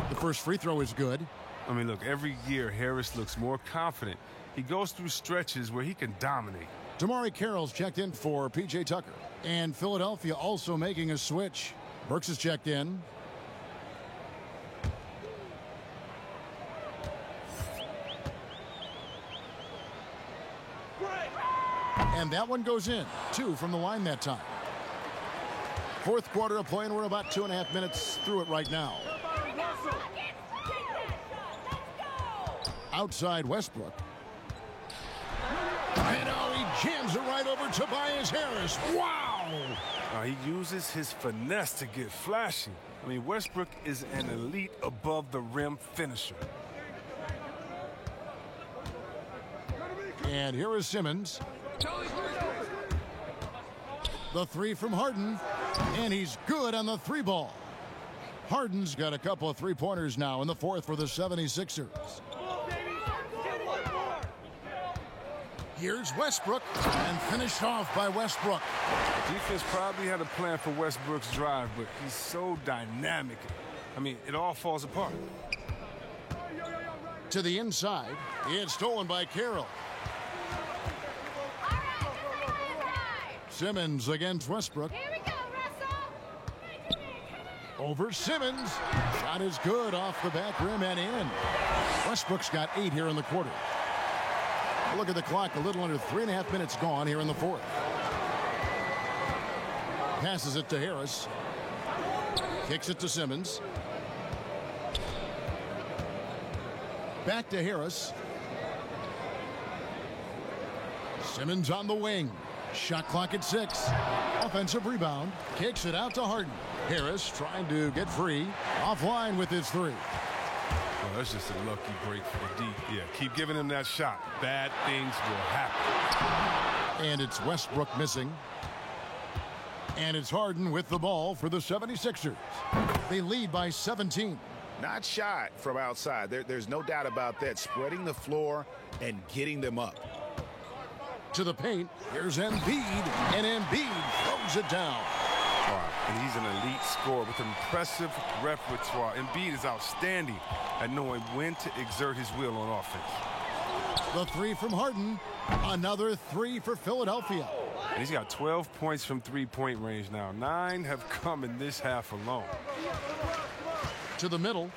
The first free throw is good. I mean, look, every year Harris looks more confident. He goes through stretches where he can dominate. Damari Carroll's checked in for P.J. Tucker. And Philadelphia also making a switch. Burks is checked in. And that one goes in. 2 from the line that time. Fourth quarter of play, and we're about 2.5 minutes through it right now. Outside Westbrook. And now he jams it right over Tobias Harris. Wow! He uses his finesse to get flashy. I mean, Westbrook is an elite above the rim finisher. And here is Simmons. The three from Harden, and he's good on the three ball. Harden's got a couple of three-pointers now in the fourth for the 76ers. Here's Westbrook, and finished off by Westbrook. The defense probably had a plan for Westbrook's drive, but he's so dynamic. I mean, it all falls apart. To the inside, it's stolen by Carroll. Simmons against Westbrook. Here we go, Russell. Over Simmons. Shot is good off the back rim and in. Westbrook's got 8 here in the quarter. Look at the clock, a little under 3.5 minutes gone here in the fourth. Passes it to Harris. Kicks it to Simmons. Back to Harris. Simmons on the wing. Shot clock at 6. offensive rebound, kicks it out to Harden. Harris trying to get free, offline with his three. Well, that's just a lucky break for the D. Yeah, keep giving him that shot. Bad things will happen. And it's Westbrook missing. And it's Harden with the ball for the 76ers. They lead by 17. Not shot from outside. There's no doubt about that. Spreading the floor and getting them up. To the paint, here's Embiid, and Embiid throws it down. And he's an elite scorer with impressive repertoire. Embiid is outstanding at knowing when to exert his will on offense. The three from Harden, another three for Philadelphia. And he's got 12 points from three-point range now. 9 have come in this half alone. To the middle.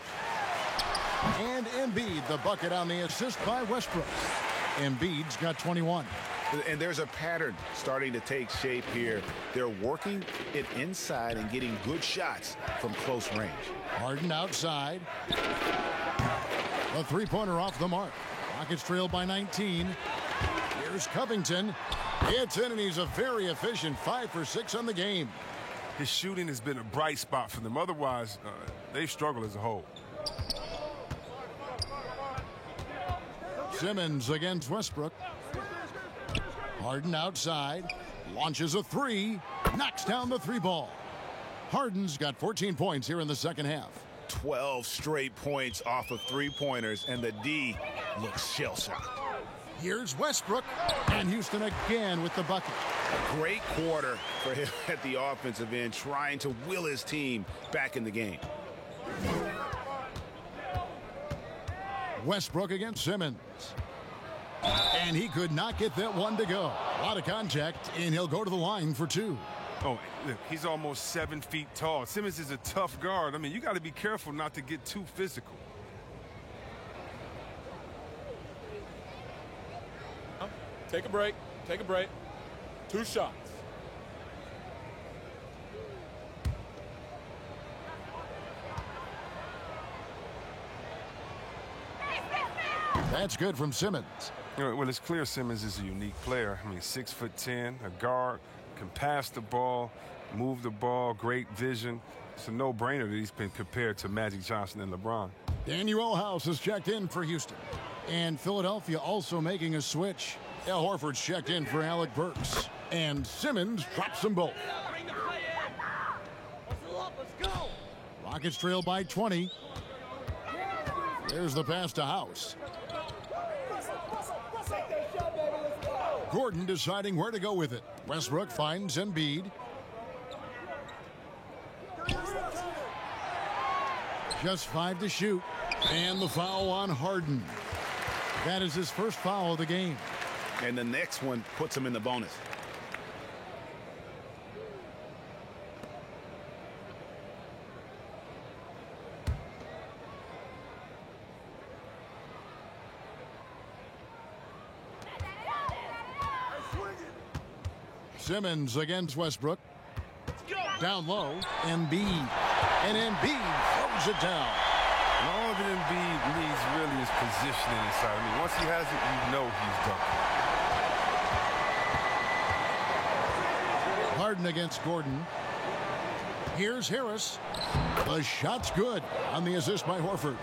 And Embiid, the bucket on the assist by Westbrook. Embiid's got 21. And there's a pattern starting to take shape here. They're working it inside and getting good shots from close range. Harden outside. A three-pointer off the mark. Rockets trail by 19. Here's Covington. It's in, and he's a very efficient 5 for 6 on the game. His shooting has been a bright spot for them. Otherwise, they've struggled as a whole. Simmons against Westbrook. Harden outside. Launches a three. Knocks down the three ball. Harden's got 14 points here in the second half. 12 straight points off of three-pointers, and the D looks shell-shocked. Here's Westbrook, and Houston again with the bucket. Great quarter for him at the offensive end, trying to will his team back in the game. Westbrook against Simmons. And he could not get that one to go. A lot of contact, and he'll go to the line for two. Oh, look, he's almost 7 feet tall. Simmons is a tough guard. I mean, you got to be careful not to get too physical. Take a break. Take a break. 2 shots. That's good from Simmons. Well, it's clear Simmons is a unique player. I mean, 6'10", a guard, can pass the ball, move the ball, great vision. It's a no-brainer that he's been compared to Magic Johnson and LeBron. Daniel House has checked in for Houston. And Philadelphia also making a switch. Al Horford's checked in for Alec Burks. And Simmons drops them both. Rockets trail by 20. There's the pass to House. Gordon deciding where to go with it. Westbrook finds Embiid. Just 5 to shoot. And the foul on Harden. That is his first foul of the game. And the next one puts him in the bonus. Simmons against Westbrook. Down low, Embiid. And Embiid throws it down. All that Embiid needs really is positioning inside. I mean, once he has it, you know he's done. Harden against Gordon. Here's Harris. The shot's good on the assist by Horford.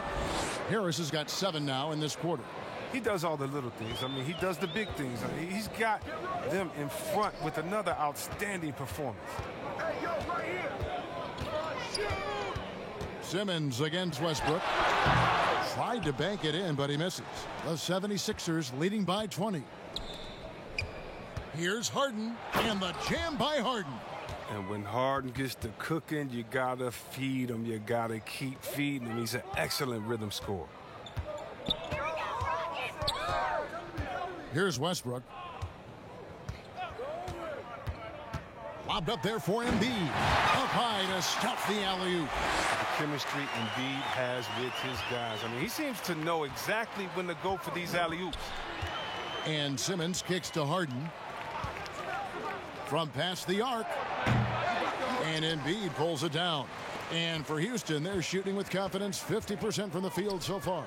Harris has got 7 now in this quarter. He does all the little things. I mean, he does the big things. I mean, he's got them in front with another outstanding performance. Simmons against Westbrook. Tried to bank it in, but he misses. The 76ers leading by 20. Here's Harden, and the jam by Harden. And when Harden gets to cooking, you got to feed him. You got to keep feeding him. He's an excellent rhythm scorer. Here's Westbrook. Lobbed up there for Embiid. Up high to stuff the alley-oop. The chemistry Embiid has with his guys. I mean, he seems to know exactly when to go for these alley-oops. And Simmons kicks to Harden. From past the arc. And Embiid pulls it down. And for Houston, they're shooting with confidence, 50% from the field so far.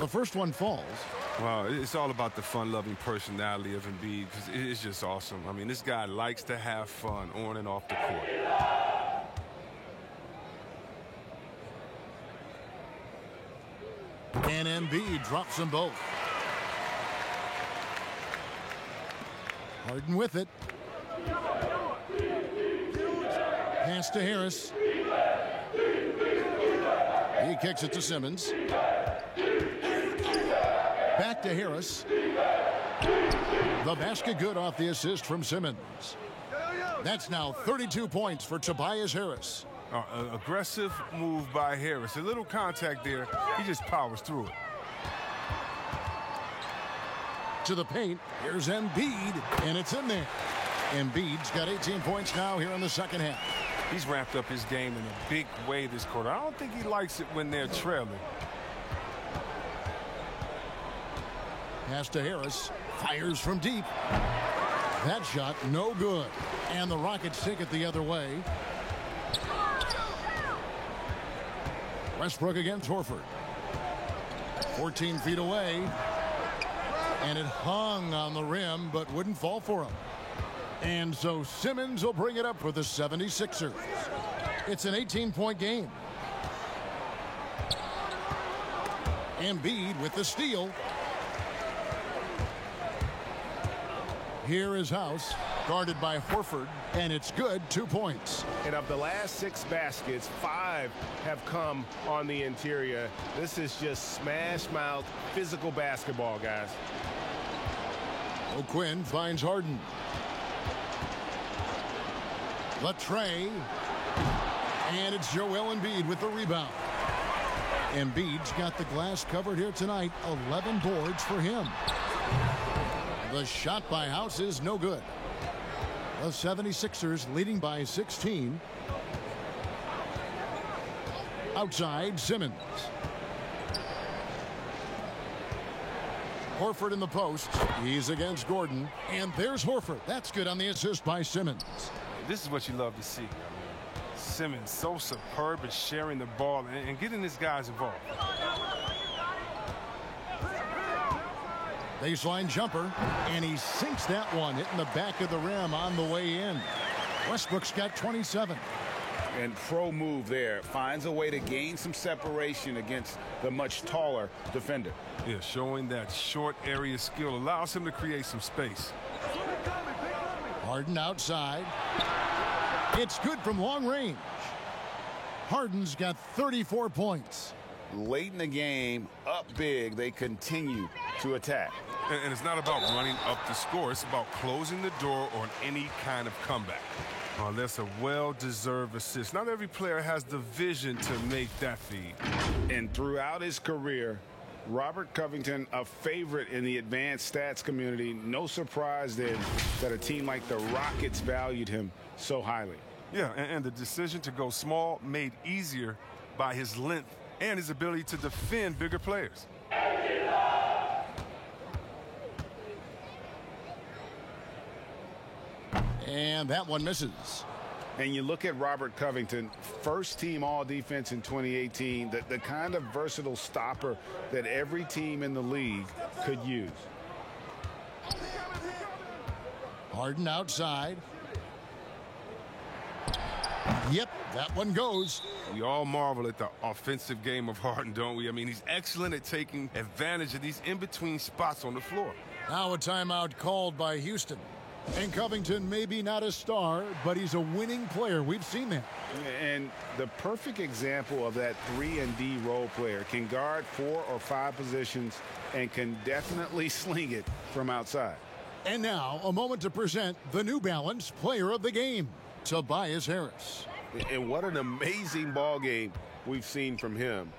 The first one falls. Well, it's all about the fun-loving personality of Embiid because it's just awesome. I mean, this guy likes to have fun on and off the court. And Embiid drops them both. Harden with it. Pass to Harris. He kicks it to Simmons. Back to Harris. The basket good off the assist from Simmons. That's now 32 points for Tobias Harris. Aggressive move by Harris. A little contact there. He just powers through it. To the paint. Here's Embiid, and it's in there. Embiid's got 18 points now here in the second half. He's ramped up his game in a big way this quarter. I don't think he likes it when they're trailing. Pass to Harris. Fires from deep. That shot no good. And the Rockets take it the other way. Westbrook against Horford. 14 feet away. And it hung on the rim, but wouldn't fall for him. And so Simmons will bring it up for the 76ers. It's an 18-point game. Embiid with the steal. Here is House, guarded by Horford, and it's good, 2 points. And of the last 6 baskets, 5 have come on the interior. This is just smash-mouth physical basketball, guys. O'Quinn finds Harden. Latrey. And it's Joel Embiid with the rebound. Embiid's got the glass covered here tonight. 11 boards for him. The shot by House is no good. The 76ers leading by 16. Outside, Simmons. Horford in the post. He's against Gordon. And there's Horford. That's good on the assist by Simmons. This is what you love to see. Simmons so superb at sharing the ball and getting his guys involved. Baseline jumper, and he sinks that one, hitting the back of the rim on the way in. Westbrook's got 27. And pro move there. Finds a way to gain some separation against the much taller defender. Yeah, showing that short area skill allows him to create some space. Harden outside. It's good from long range. Harden's got 34 points. Late in the game, up big, they continue to attack. And it's not about running up the score. It's about closing the door on any kind of comeback. That's a well-deserved assist. Not every player has the vision to make that feed. And throughout his career, Robert Covington, a favorite in the advanced stats community. No surprise then that a team like the Rockets valued him so highly. Yeah, and the decision to go small made easier by his length and his ability to defend bigger players. And that one misses. And you look at Robert Covington, first team all defense in 2018, the kind of versatile stopper that every team in the league could use. Harden outside. Yep, that one goes. We all marvel at the offensive game of Harden, don't we? I mean, he's excellent at taking advantage of these in-between spots on the floor. Now a timeout called by Houston. And Covington may be not a star, but he's a winning player. We've seen that. And the perfect example of that 3-and-D role player can guard 4 or 5 positions and can definitely sling it from outside. And now a moment to present the New Balance Player of the Game, Tobias Harris. And what an amazing ball game we've seen from him.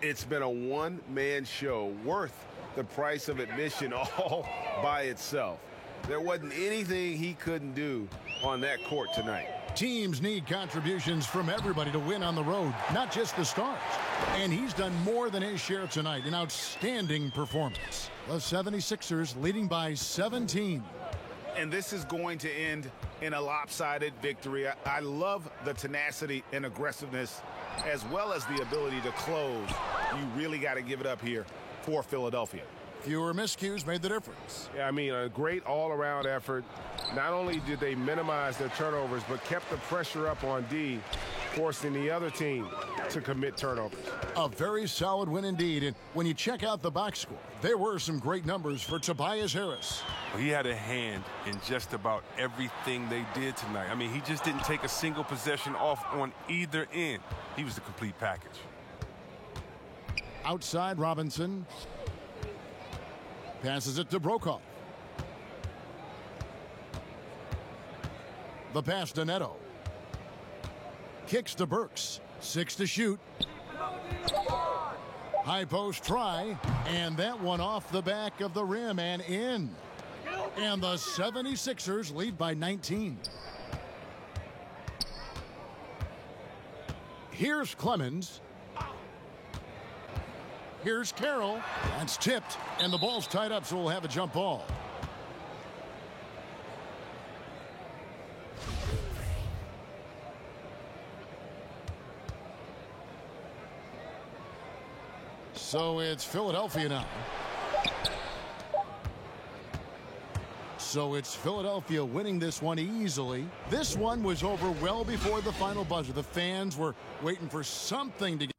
It's been a one-man show worth the price of admission all by itself. There wasn't anything he couldn't do on that court tonight. Teams need contributions from everybody to win on the road, not just the stars. And he's done more than his share tonight. An outstanding performance. The 76ers leading by 17. And this is going to end in a lopsided victory. I love the tenacity and aggressiveness as well as the ability to close. You really got to give it up here for Philadelphia. Fewer miscues made the difference. Yeah, I mean, a great all-around effort. Not only did they minimize their turnovers, but kept the pressure up on D, forcing the other team to commit turnovers. A very solid win indeed. And when you check out the box score, there were some great numbers for Tobias Harris. He had a hand in just about everything they did tonight. I mean, he just didn't take a single possession off on either end. He was the complete package. Outside Robinson. Passes it to Brokaw. The pass to Neto. Kicks to Burks. 6 to shoot. High post try. And that one off the back of the rim and in. And the 76ers lead by 19. Here's Clemens. Here's Carroll. That's tipped. And the ball's tied up, so we'll have a jump ball. So it's Philadelphia now. So it's Philadelphia winning this one easily. This one was over well before the final buzzer. The fans were waiting for something to get